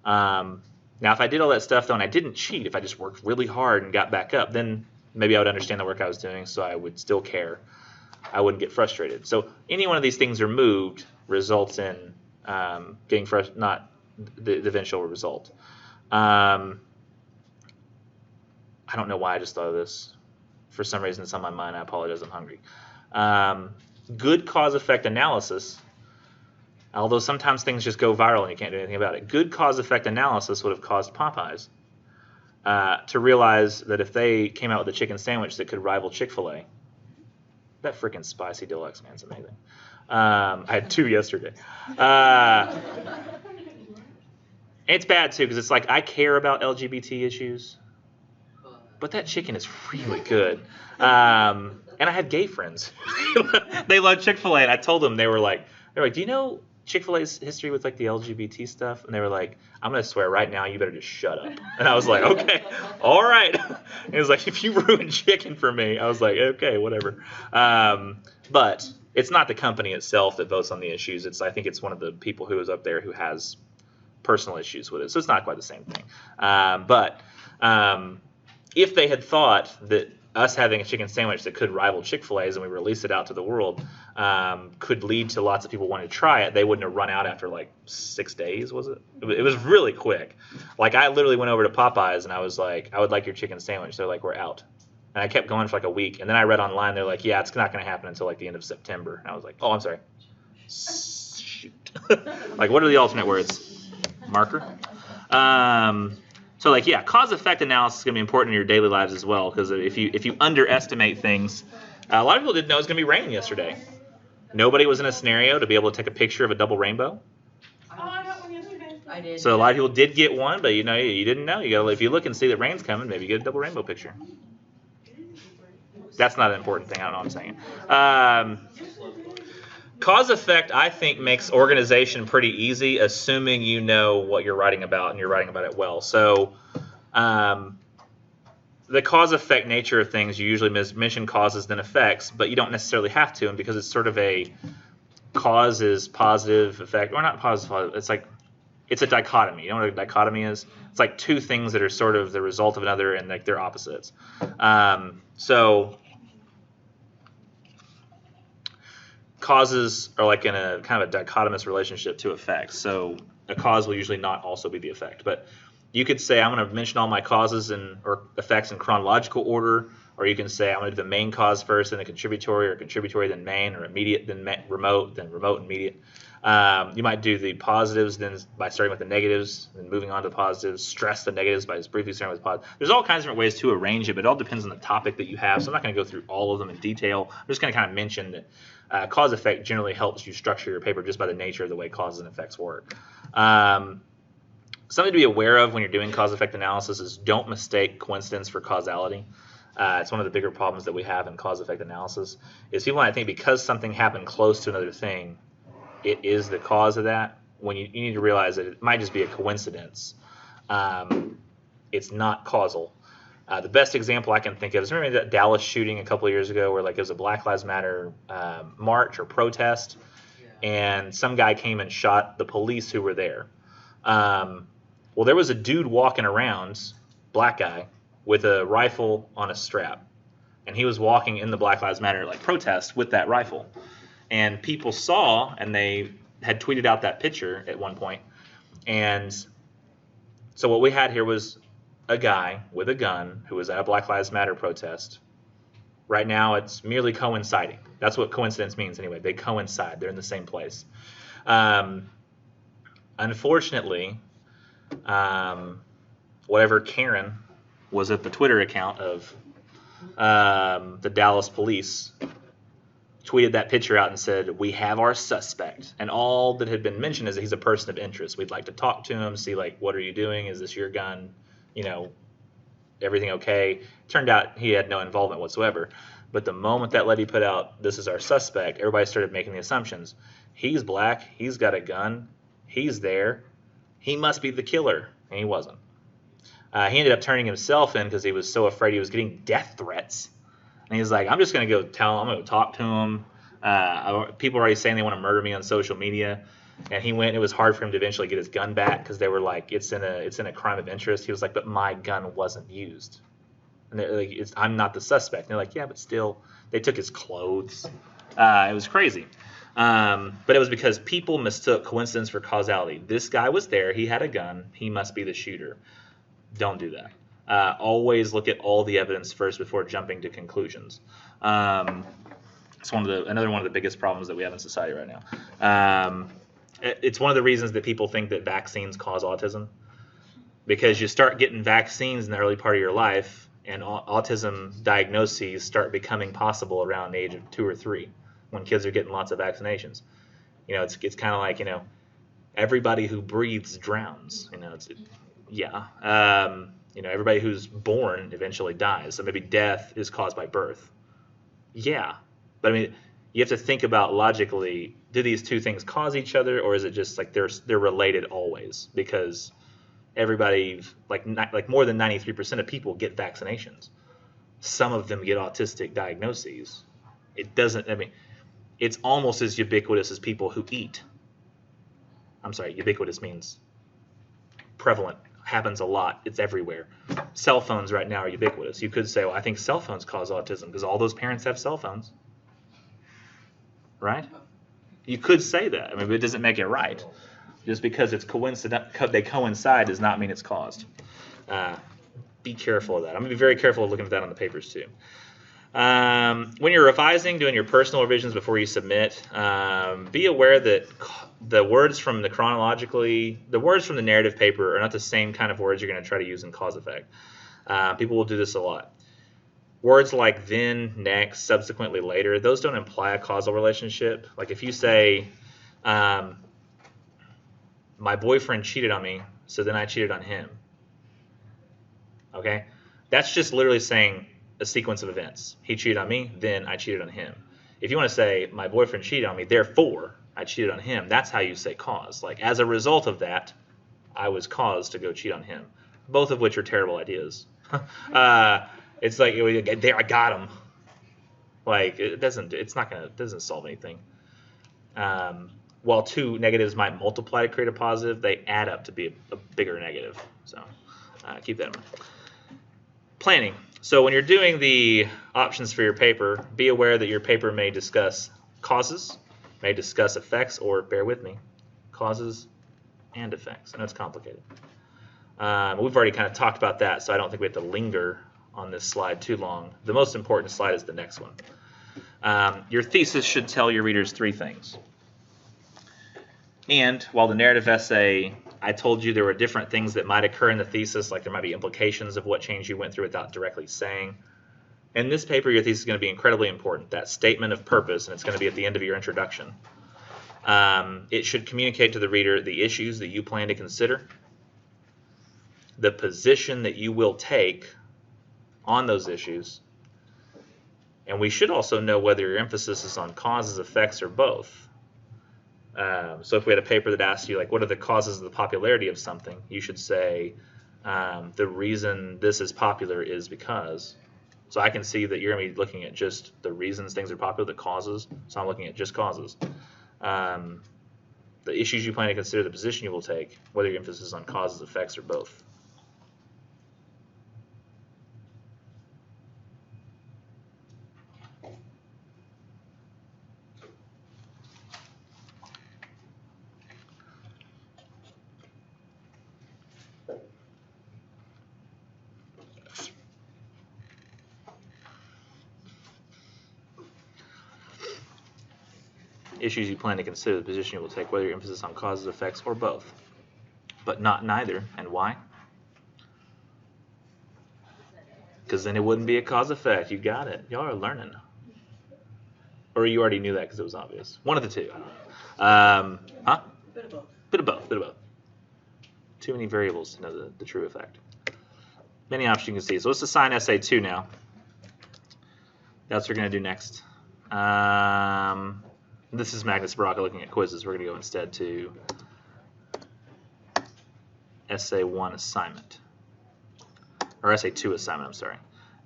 Now, if I did all that stuff, though, and I didn't cheat, if I just worked really hard and got back up, then maybe I would understand the work I was doing, so I would still care. I wouldn't get frustrated. So any one of these things removed results in getting frustrated, not the eventual result. I don't know why I just thought of this. For some reason, it's on my mind. I apologize. I'm hungry. Good cause-effect analysis, although sometimes things just go viral and you can't do anything about it. Good cause-effect analysis would have caused Popeyes to realize that if they came out with a chicken sandwich that could rival Chick-fil-A, that freaking spicy deluxe, man, it's amazing. I had 2 yesterday. It's bad too because it's like I care about LGBT issues, but that chicken is really good. And I have gay friends. They love Chick-fil-A, and I told them, they were like, do you know Chick-fil-A's history with like the LGBT stuff? And they were like, I'm gonna swear right now, you better just shut up. And I was like, okay, all right. And it was like, if you ruin chicken for me, I was like, okay, whatever. But it's not the company itself that votes on the issues. I think it's one of the people who is up there who has personal issues with it. So it's not quite the same thing. But if they had thought that us having a chicken sandwich that could rival Chick-fil-A's and we released it out to the world could lead to lots of people wanting to try it, they wouldn't have run out after like 6 days, was it? It was really quick. Like I literally went over to Popeyes and I was like, I would like your chicken sandwich. They're like, we're out. And I kept going for like a week. And then I read online, they're like, yeah, it's not going to happen until like the end of September. And I was like, oh, I'm sorry. Shoot. Like, what are the alternate words? Marker? So like, yeah, cause-effect analysis is going to be important in your daily lives as well, because if you underestimate things, a lot of people didn't know it was going to be raining yesterday. Nobody was in a scenario to be able to take a picture of a double rainbow. Oh, I got one yesterday. I did. So a lot of people did get one, but you didn't know. You gotta, if you look and see that rain's coming, maybe get a double rainbow picture. That's not an important thing. I don't know what I'm saying. Cause-effect, I think, makes organization pretty easy, assuming you know what you're writing about and you're writing about it well. So the cause-effect nature of things, you usually mention causes then effects, but you don't necessarily have to, and because it's sort of a cause is positive effect, or not positive, it's like it's a dichotomy. You know what a dichotomy is? It's like two things that are sort of the result of another, and like they're opposites. So causes are like in a kind of a dichotomous relationship to effects. So a cause will usually not also be the effect. But you could say, I'm going to mention all my causes or effects in chronological order, or you can say, I'm going to do the main cause first, then a contributory, or contributory, then main, or immediate, then remote and immediate. You might do the positives then by starting with the negatives, then moving on to the positives, stress the negatives by just briefly starting with positives. There's all kinds of different ways to arrange it, but it all depends on the topic that you have. So I'm not going to go through all of them in detail. I'm just going to kind of mention that cause effect generally helps you structure your paper just by the nature of the way causes and effects work. Something to be aware of when you're doing cause effect analysis is don't mistake coincidence for causality. It's one of the bigger problems that we have in cause effect analysis is people might think because something happened close to another thing, it is the cause of that, when you need to realize that it might just be a coincidence. It's not causal. The best example I can think of is, remember that Dallas shooting a couple of years ago where like it was a Black Lives Matter march or protest, and some guy came and shot the police who were there. Well, there was a dude walking around, black guy, with a rifle on a strap, and he was walking in the Black Lives Matter like protest with that rifle. And people saw, and they had tweeted out that picture at one point. And so what we had here was a guy with a gun who was at a Black Lives Matter protest. Right now, it's merely coinciding. That's what coincidence means anyway. They coincide. They're in the same place. Unfortunately, whatever Karen was at the Twitter account of the Dallas police tweeted that picture out and said, we have our suspect. And all that had been mentioned is that he's a person of interest. We'd like to talk to him, see, like, what are you doing? Is this your gun? You know, everything okay? Turned out he had no involvement whatsoever. But the moment that lady put out, this is our suspect, everybody started making the assumptions. He's black. He's got a gun. He's there. He must be the killer. And he wasn't. He ended up turning himself in because he was so afraid he was getting death threats. And he's like, I'm just going to go I'm going to talk to him. People are already saying they want to murder me on social media. And he went, and it was hard for him to eventually get his gun back because they were like, it's in a crime of interest. He was like, but my gun wasn't used. And they're like, I'm not the suspect. And they're like, yeah, but still, they took his clothes. It was crazy. But it was because people mistook coincidence for causality. This guy was there. He had a gun. He must be the shooter. Don't do that. Always look at all the evidence first before jumping to conclusions. It's another one of the biggest problems that we have in society right now. It's one of the reasons that people think that vaccines cause autism, because you start getting vaccines in the early part of your life, and autism diagnoses start becoming possible around the age of 2 or 3, when kids are getting lots of vaccinations. It's kind of like, everybody who breathes drowns. Everybody who's born eventually dies. So maybe death is caused by birth. Yeah, but I mean, you have to think about logically, do these two things cause each other, or is it just like they're related always? Because everybody, like more than 93% of people get vaccinations. Some of them get autistic diagnoses. It's almost as ubiquitous as people who eat. I'm sorry, ubiquitous means prevalent, happens a lot, it's everywhere. Cell phones right now are ubiquitous. You could say, well, I think cell phones cause autism because all those parents have cell phones. Right? You could say that. But it doesn't make it right. Just because it's they coincide does not mean it's caused. Be careful of that. I'm going to be very careful of looking at that on the papers too. When you're revising, doing your personal revisions before you submit, be aware that the words from the words from the narrative paper are not the same kind of words you're going to try to use in cause effect. People will do this a lot. Words like then, next, subsequently, later, those don't imply a causal relationship. Like if you say, my boyfriend cheated on me, so then I cheated on him. Okay? That's just literally saying a sequence of events. He cheated on me, then I cheated on him. If you want to say, my boyfriend cheated on me, therefore I cheated on him, that's how you say cause. Like, as a result of that, I was caused to go cheat on him. Both of which are terrible ideas. It's like, there, I got him. Like, it doesn't solve anything. While two negatives might multiply to create a positive, they add up to be a bigger negative. So keep that in mind. Planning. So when you're doing the options for your paper, be aware that your paper may discuss causes, may discuss effects, or, bear with me, causes and effects. I know it's complicated. We've already kind of talked about that, so I don't think we have to linger on this slide too long. The most important slide is the next one. Your thesis should tell your readers 3 things. And while the narrative essay, I told you there were different things that might occur in the thesis, like there might be implications of what change you went through without directly saying. In this paper, your thesis is going to be incredibly important, that statement of purpose, and it's going to be at the end of your introduction. It should communicate to the reader the issues that you plan to consider, the position that you will take on those issues, and we should also know whether your emphasis is on causes, effects, or both. So if we had a paper that asked you, like, what are the causes of the popularity of something, you should say, the reason this is popular is because. So I can see that you're going to be looking at just the reasons things are popular, the causes. So I'm looking at just causes. The issues you plan to consider, the position you will take, whether your emphasis is on causes, effects, or both. Issues you plan to consider, the position you will take, whether your emphasis on causes, effects, or both. But not neither. And why? Because then it wouldn't be a cause effect. You got it. Y'all are learning. Or you already knew that because it was obvious. One of the two. Huh? Bit of both. Bit of both. Bit of both. Too many variables to know the true effect. Many options you can see. So let's assign essay 2 now. That's what we're going to do next. This is Magnus Baraka looking at quizzes. We're going to go instead to essay 1 assignment. Or essay 2 assignment, I'm sorry.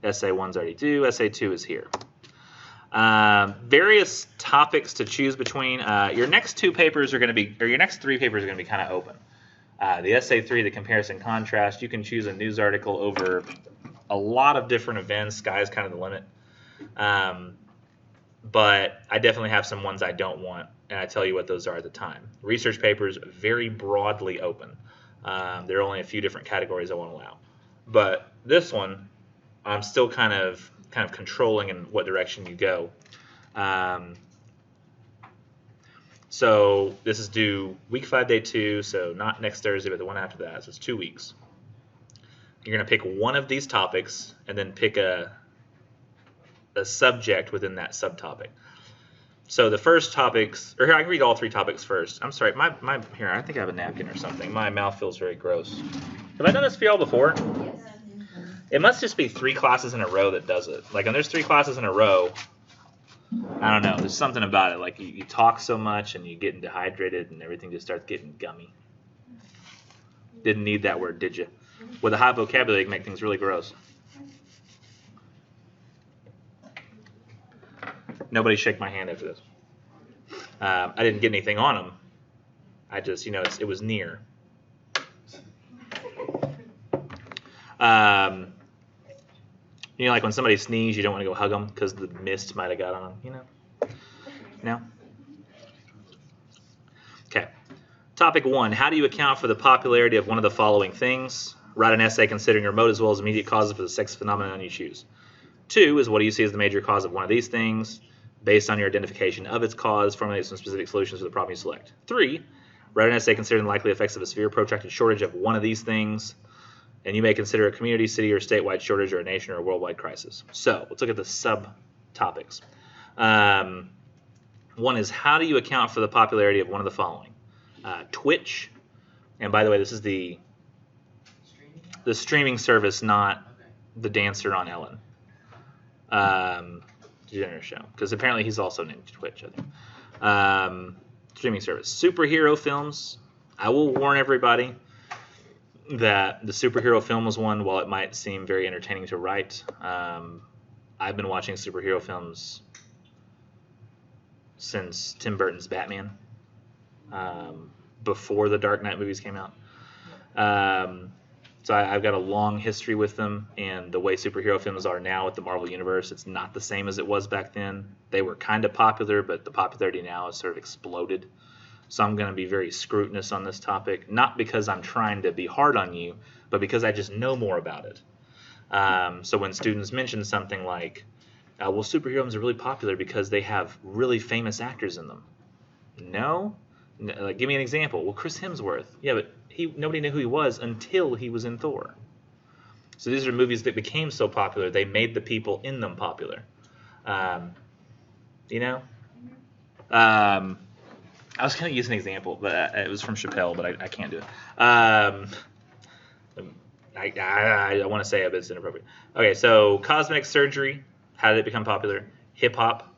Essay 1's already due. Essay 2 is here. Various topics to choose between. Your next 2 papers are going to be, or your next 3 papers are going to be kind of open. The essay 3, the comparison contrast, you can choose a news article over a lot of different events. Sky's kind of the limit. But I definitely have some ones I don't want, and I tell you what those are at the time. Research papers, very broadly open. There are only a few different categories I won't allow. But this one, I'm still kind of controlling in what direction you go. So this is due week 5, day 2, so not next Thursday, but the one after that. So it's 2 weeks. You're going to pick one of these topics and then pick a subject within that subtopic. So the first topics, or here, I can read all 3 topics first. I'm sorry, here, I think I have a napkin or something. My mouth feels very gross. Have I done this for y'all before? Yes. It must just be 3 classes in a row that does it. Like when there's 3 classes in a row, I don't know, there's something about it. Like you talk so much and you get dehydrated and everything just starts getting gummy. Didn't need that word, did you? With a high vocabulary, you can make things really gross. Nobody shake my hand after this. I didn't get anything on them. I just, it was near. Like when somebody sneezes, you don't want to go hug them because the mist might have got on them, No? Okay. Topic 1, how do you account for the popularity of one of the following things? Write an essay considering your remote as well as immediate causes for the sex phenomenon you choose. 2 is what do you see as the major cause of one of these things? Based on your identification of its cause, formulate some specific solutions for the problem you select. 3, write an essay considering the likely effects of a severe protracted shortage of one of these things. And you may consider a community, city, or statewide shortage or a nation or a worldwide crisis. So let's look at the subtopics. 1 is how do you account for the popularity of one of the following? Twitch, and by the way, this is the streaming service, not the dancer on Ellen. Jenner show, because apparently he's also named Twitch, I think. Streaming service. Superhero films. I will warn everybody that the superhero films one, while it might seem very entertaining to write, I've been watching superhero films since Tim Burton's Batman, before the Dark Knight movies came out. So I've got a long history with them, and the way superhero films are now with the Marvel Universe, it's not the same as it was back then. They were kind of popular, but the popularity now has sort of exploded. So I'm going to be very scrutinous on this topic, not because I'm trying to be hard on you, but because I just know more about it. So when students mention something like, well, superheroes are really popular because they have really famous actors in them. No? Like, give me an example. Well, Chris Hemsworth. Yeah, but nobody knew who he was until he was in Thor. So these are movies that became so popular, they made the people in them popular. I was going to use an example, but it was from Chappelle, but I can't do it. I want to say it, but it's inappropriate. Okay, so cosmetic surgery. How did it become popular? Hip-hop.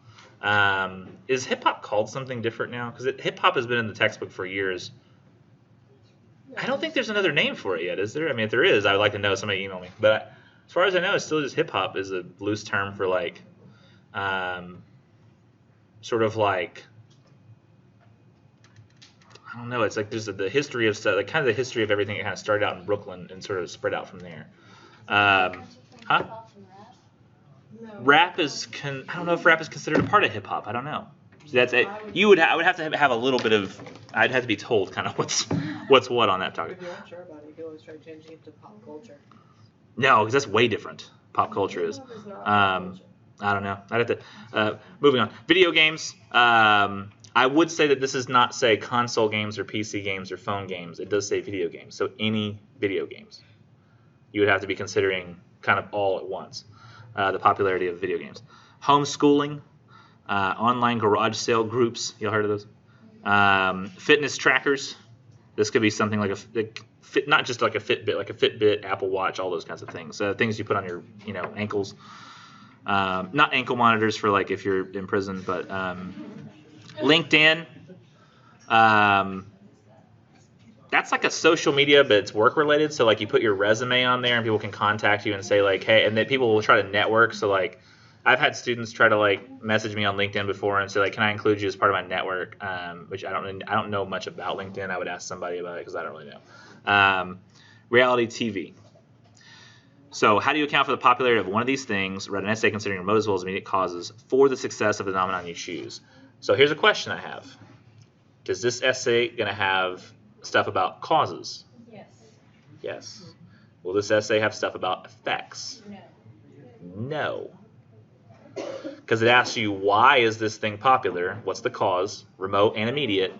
Is hip-hop called something different now? Because hip-hop has been in the textbook for years. I don't think there's another name for it yet, is there? I mean, if there is, I would like to know. Somebody email me. But as far as I know, it's still just hip-hop is a loose term for like, sort of like, I don't know. It's like there's the history of stuff, like kind of the history of everything. It kind of started out in Brooklyn and sort of spread out from there. Huh? No. Rap is I don't know if rap is considered a part of hip hop. I don't know. So that's it. I would have to have a little bit of. I'd have to be told kind of what's what on that topic. If you're not sure about it, you can always try changing it to pop culture. No, because that's way different. Pop culture is. I don't know. I'd have to. Moving on. Video games. I would say that this does not say console games or PC games or phone games. It does say video games. So any video games, you would have to be considering kind of all at once. The popularity of video games. Homeschooling, online garage sale groups. You all heard of those? Fitness trackers. This could be something like not just like a Fitbit, Apple Watch, all those kinds of things. Things you put on your ankles. Not ankle monitors for like if you're in prison, but LinkedIn. That's like a social media, but it's work related. So like you put your resume on there and people can contact you and say like, hey, and then people will try to network. So like I've had students try to like message me on LinkedIn before and say like, can I include you as part of my network? Which I don't know much about LinkedIn. I would ask somebody about it because I don't really know. Reality TV. So how do you account for the popularity of one of these things? Write an essay considering remote as well as immediate causes for the success of the phenomenon you choose. So here's a question I have. Is this essay going to have stuff about causes? Yes. Yes. Will this essay have stuff about effects? No. No. Because it asks you, why is this thing popular? What's the cause? Remote and immediate.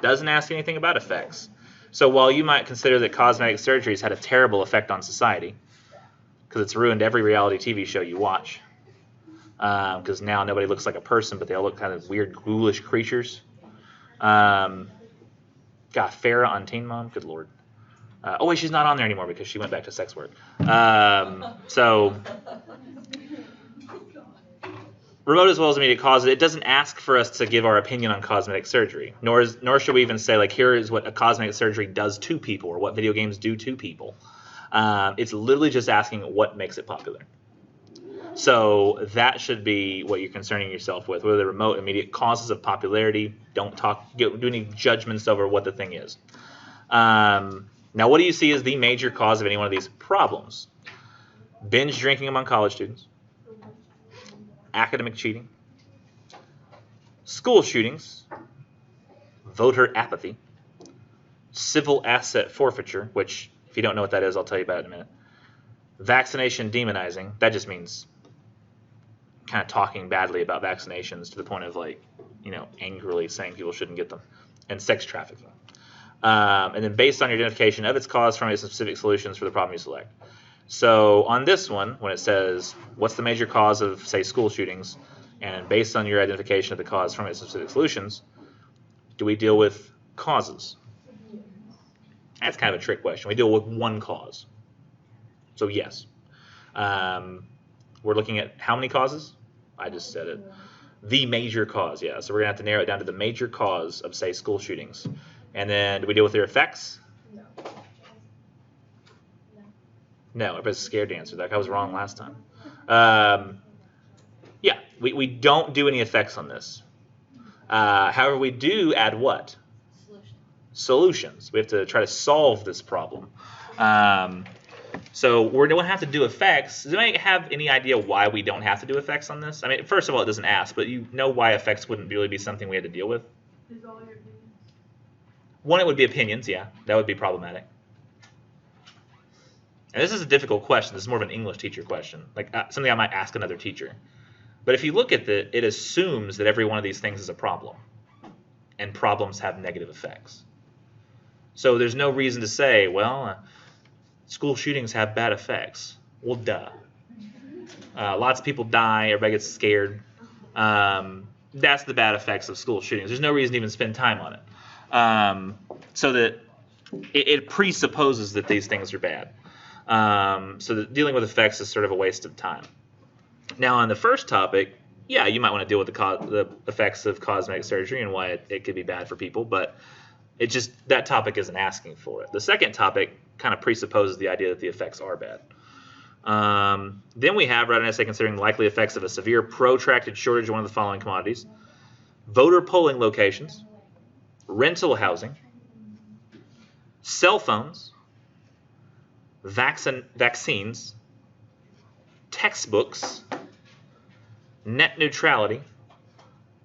Doesn't ask anything about effects. So while you might consider that cosmetic surgery has had a terrible effect on society, because it's ruined every reality TV show you watch, because now nobody looks like a person, but they all look kind of weird, ghoulish creatures. Got Farrah on Teen Mom. Good Lord. Oh, wait, she's not on there anymore because she went back to sex work. So remote as well as immediate causes, it doesn't ask for us to give our opinion on cosmetic surgery, nor should we even say, like, here is what a cosmetic surgery does to people or what video games do to people. It's literally just asking what makes it popular. So that should be what you're concerning yourself with, whether the remote immediate causes of popularity. Don't do any judgments over what the thing is. Now, what do you see as the major cause of any one of these problems? Binge drinking among college students, academic cheating, school shootings, voter apathy, civil asset forfeiture, which, if you don't know what that is, I'll tell you about it in a minute, vaccination demonizing. That just means kind of talking badly about vaccinations to the point of, like, you know, angrily saying people shouldn't get them, and sex trafficking. And then based on your identification of its cause, formulate some specific solutions for the problem you select. So on this one, when it says, what's the major cause of, say, school shootings, and based on your identification of the cause, formulate some specific solutions, do we deal with causes? That's kind of a trick question. We deal with one cause. So yes. We're looking at how many causes? I just said it. The major cause, yeah. So we're going to have to narrow it down to the major cause of, say, school shootings. And then do we deal with their effects? No. No, everybody's scared to answer that. I was wrong last time. Yeah, we don't do any effects on this. However, we do add what? Solutions. We have to try to solve this problem. So we don't have to do effects. Does anybody have any idea why we don't have to do effects on this? I mean, first of all, it doesn't ask, but you know why effects wouldn't really be something we had to deal with? Is all your opinions. One, it would be opinions, yeah. That would be problematic. And this is a difficult question. This is more of an English teacher question, like something I might ask another teacher. But if you look at it, it assumes that every one of these things is a problem, and problems have negative effects. So there's no reason to say, well, school shootings have bad effects. Well, duh. Lots of people die. Everybody gets scared. That's the bad effects of school shootings. There's no reason to even spend time on it. So that it presupposes that these things are bad. So that dealing with effects is sort of a waste of time. Now, on the first topic, yeah, you might want to deal with the effects of cosmetic surgery and why it could be bad for people, but it just, that topic isn't asking for it. The second topic kind of presupposes the idea that the effects are bad. Then we have, write an essay considering the likely effects of a severe protracted shortage of one of the following commodities: voter polling locations, rental housing, cell phones, vaccines, textbooks, net neutrality,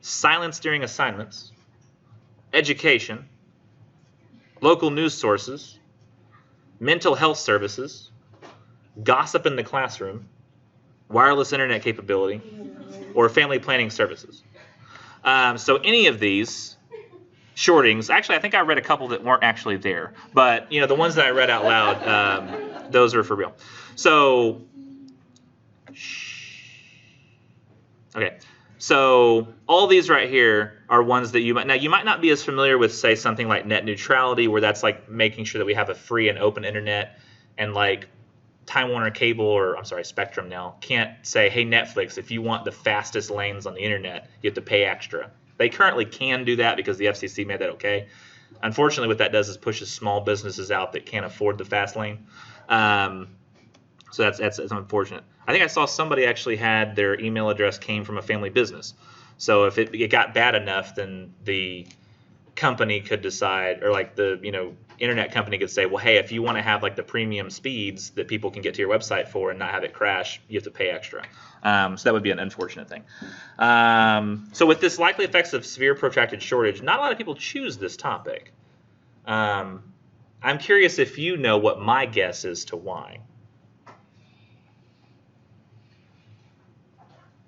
silence during assignments, education, local news sources, mental health services, gossip in the classroom, wireless internet capability, or family planning services. So any of these shortings, actually I think I read a couple that weren't actually there, but you know, the ones that I read out loud, those are for real. So, okay, so all these right here are ones that you might not be as familiar with, say, something like net neutrality, where that's like making sure that we have a free and open internet, and like Time Warner Cable, or I'm sorry, Spectrum now, can't say, hey, Netflix, if you want the fastest lanes on the internet, you have to pay extra. They currently can do that because the FCC made that okay. Unfortunately, what that does is pushes small businesses out that can't afford the fast lane. So that's unfortunate. I think I saw somebody actually had their email address came from a family business. So if it got bad enough, then the company could decide, or like the internet company could say, well, hey, if you want to have like the premium speeds that people can get to your website for and not have it crash, you have to pay extra. So that would be an unfortunate thing. So with this likely effects of severe protracted shortage, not a lot of people choose this topic. I I'm curious if you know what my guess is to why.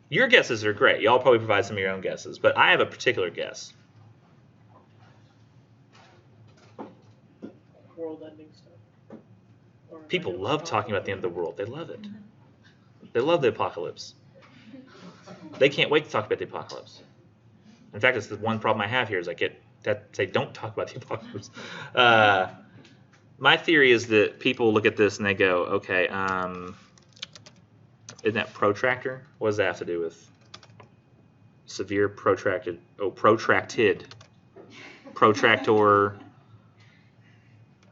Your guesses are great. Y'all probably provide some of your own guesses, but I have a particular guess. World-ending stuff. Or People like love talking about the end of the world. They love it. They love the apocalypse. They can't wait to talk about the apocalypse. In fact, it's the one problem I have here is I get that they don't talk about the apocalypse. My theory is that people look at this and they go, okay, isn't that protractor? What does that have to do with severe protracted? Oh, protracted. Protractor.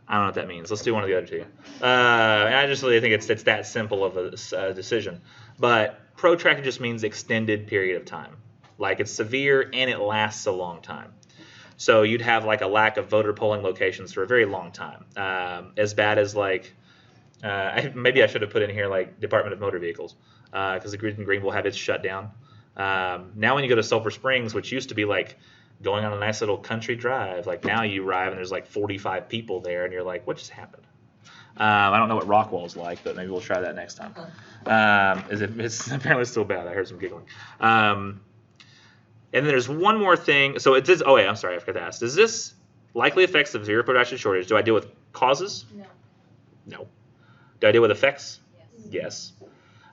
I don't know what that means. Let's do one of the other two. And I just really think it's that simple of a decision. But protracted just means extended period of time. Like it's severe and it lasts a long time. So you'd have like a lack of voter polling locations for a very long time. As bad as like, maybe I should have put in here like Department of Motor Vehicles because the Green will have its shut down. Now when you go to Sulphur Springs, which used to be like going on a nice little country drive, like now you arrive and there's like 45 people there and you're like, what just happened? I don't know what Rockwall's like, but maybe we'll try that next time. It's apparently still bad. I heard some giggling. And then there's one more thing. So it does. Oh wait, I'm sorry, I forgot to ask. Does this likely affects the severe production shortage? Do I deal with causes? No. No. Do I deal with effects? Yes. Yes.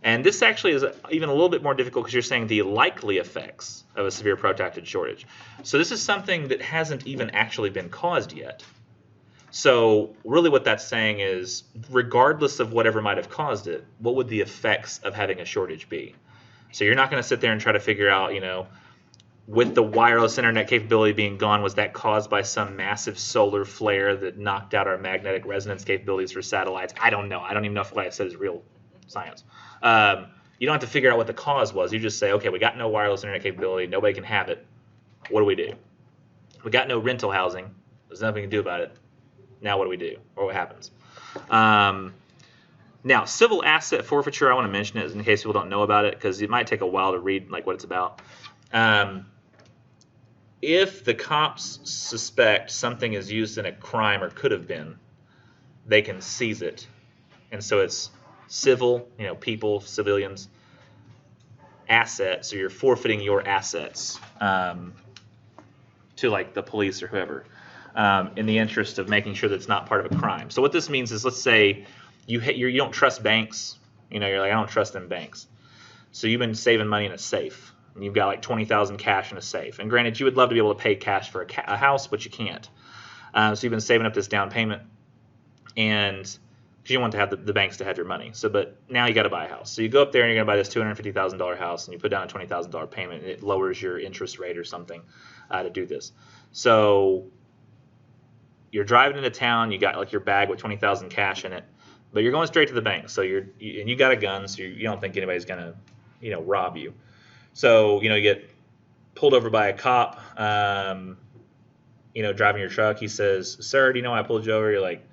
And this actually is even a little bit more difficult because you're saying the likely effects of a severe protracted shortage. So this is something that hasn't even actually been caused yet. So really what that's saying is, regardless of whatever might have caused it, what would the effects of having a shortage be? So you're not going to sit there and try to figure out, with the wireless internet capability being gone, was that caused by some massive solar flare that knocked out our magnetic resonance capabilities for satellites? I don't know. I don't even know if what I said is real science. You don't have to figure out what the cause was. You just say, okay, we got no wireless internet capability. Nobody can have it. What do we do? We got no rental housing. There's nothing we can do about it. Now what do we do? Or what happens? Now, civil asset forfeiture, I want to mention it in case people don't know about it because it might take a while to read like what it's about. If the cops suspect something is used in a crime or could have been, they can seize it. And so it's civil, people, civilians, assets, so you're forfeiting your assets to like the police or whoever in the interest of making sure that it's not part of a crime. So what this means is, let's say you don't trust banks. You're like, I don't trust them banks. So you've been saving money in a safe. And you've got like $20,000 cash in a safe. And granted, you would love to be able to pay cash for a house, but you can't. So you've been saving up this down payment, and because you want to have the banks to have your money. But now you got to buy a house. So you go up there and you're going to buy this $250,000 house, and you put down a $20,000 payment, and it lowers your interest rate or something to do this. So you're driving into town. You got like your bag with $20,000 cash in it, but you're going straight to the bank. So you got a gun, so you don't think anybody's going to rob you. So, you get pulled over by a cop, driving your truck. He says, sir, do you know why I pulled you over? You're like,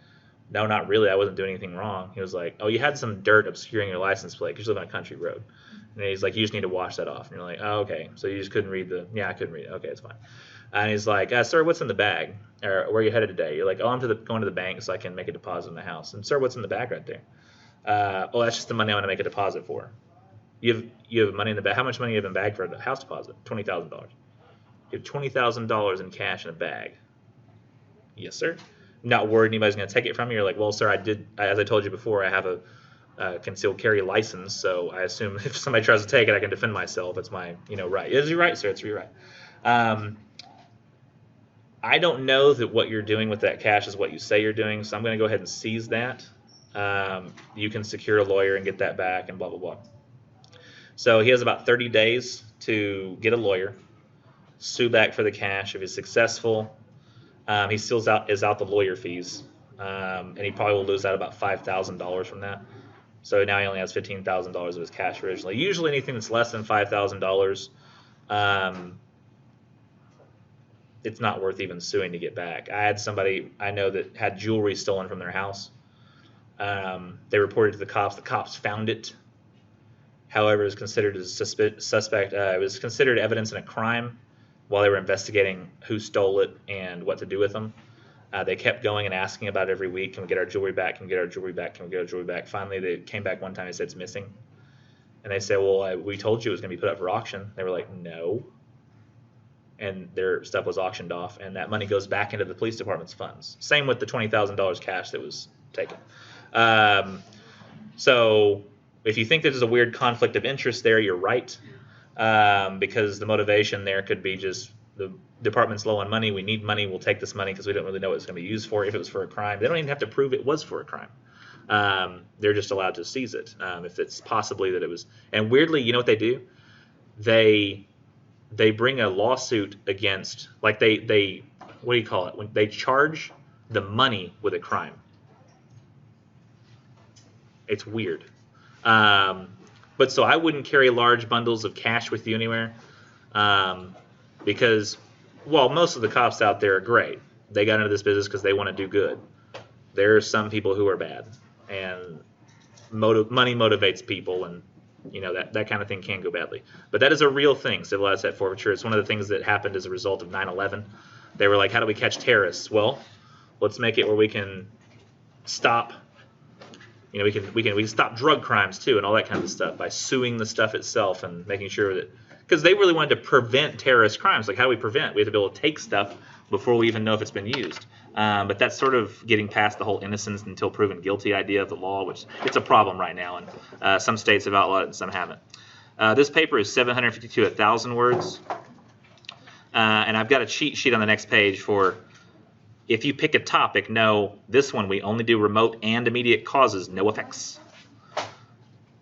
no, not really. I wasn't doing anything wrong. He was like, oh, you had some dirt obscuring your license plate because you live on a country road. And he's like, you just need to wash that off. And you're like, oh, okay. So you just couldn't read I couldn't read it. Okay, it's fine. And he's like, sir, what's in the bag? Or where are you headed today? You're like, oh, I'm going to the bank so I can make a deposit in the house. And sir, what's in the bag right there? Oh, that's just the money I want to make a deposit for. You have money in the bag. How much money do you have in the bag for a house deposit? $20,000. You have $20,000 in cash in a bag. Yes, sir. Not worried anybody's going to take it from you. You're like, well, sir, as I told you before, I have a concealed carry license, so I assume if somebody tries to take it, I can defend myself. It's my right. It's your right, sir. It's your right. I don't know that what you're doing with that cash is what you say you're doing, so I'm going to go ahead and seize that. You can secure a lawyer and get that back and blah, blah, blah. So he has about 30 days to get a lawyer, sue back for the cash. If he's successful, he still is out the lawyer fees, and he probably will lose out about $5,000 from that. So now he only has $15,000 of his cash originally. Usually anything that's less than $5,000, it's not worth even suing to get back. I had somebody I know that had jewelry stolen from their house. They reported to the cops. The cops found it. However, it was considered as suspect. It was considered evidence in a crime while they were investigating who stole it and what to do with them. They kept going and asking about it every week. Can we get our jewelry back? Can we get our jewelry back? Can we get our jewelry back? Finally, they came back one time and said it's missing. And they said, well, we told you it was going to be put up for auction. They were like, no. And their stuff was auctioned off, and that money goes back into the police department's funds. Same with the $20,000 cash that was taken. So if you think there's a weird conflict of interest there, you're right, because the motivation there could be just the department's low on money. We need money. We'll take this money because we don't really know what it's going to be used for. If it was for a crime, they don't even have to prove it was for a crime. They're just allowed to seize it if it's possibly that it was. And weirdly, you know what they do? They bring a lawsuit against, like they what do you call it? When they charge the money with a crime. It's weird. But so I wouldn't carry large bundles of cash with you anywhere, because, well, most of the cops out there are great. They got into this business because they want to do good. There are some people who are bad, and money motivates people, and you know that kind of thing can go badly. But that is a real thing, civil asset forfeiture. It's one of the things that happened as a result of 9/11. They were like, how do we catch terrorists? Well, let's make it where we can stop. You know, we can stop drug crimes too and all that kind of stuff by suing the stuff itself and making sure that, because they really wanted to prevent terrorist crimes. Like, how do we prevent? We have to be able to take stuff before we even know if it's been used. But that's sort of getting past the whole innocence until proven guilty idea of the law, which it's a problem right now, and some states have outlawed it and some haven't. This paper is 750 to 1,000 words, and I've got a cheat sheet on the next page for if you pick a topic. No, this one we only do remote and immediate causes, no effects.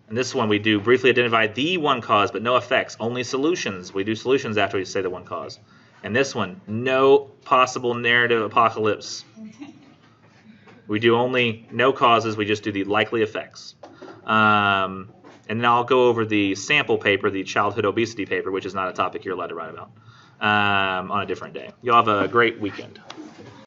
And this one we do briefly identify the one cause, but no effects, only solutions. We do solutions after we say the one cause. And this one, no possible narrative apocalypse. We do only no causes, we just do the likely effects. And then I'll go over the sample paper, the childhood obesity paper, which is not a topic you're allowed to write about, on a different day. You'll have a great weekend.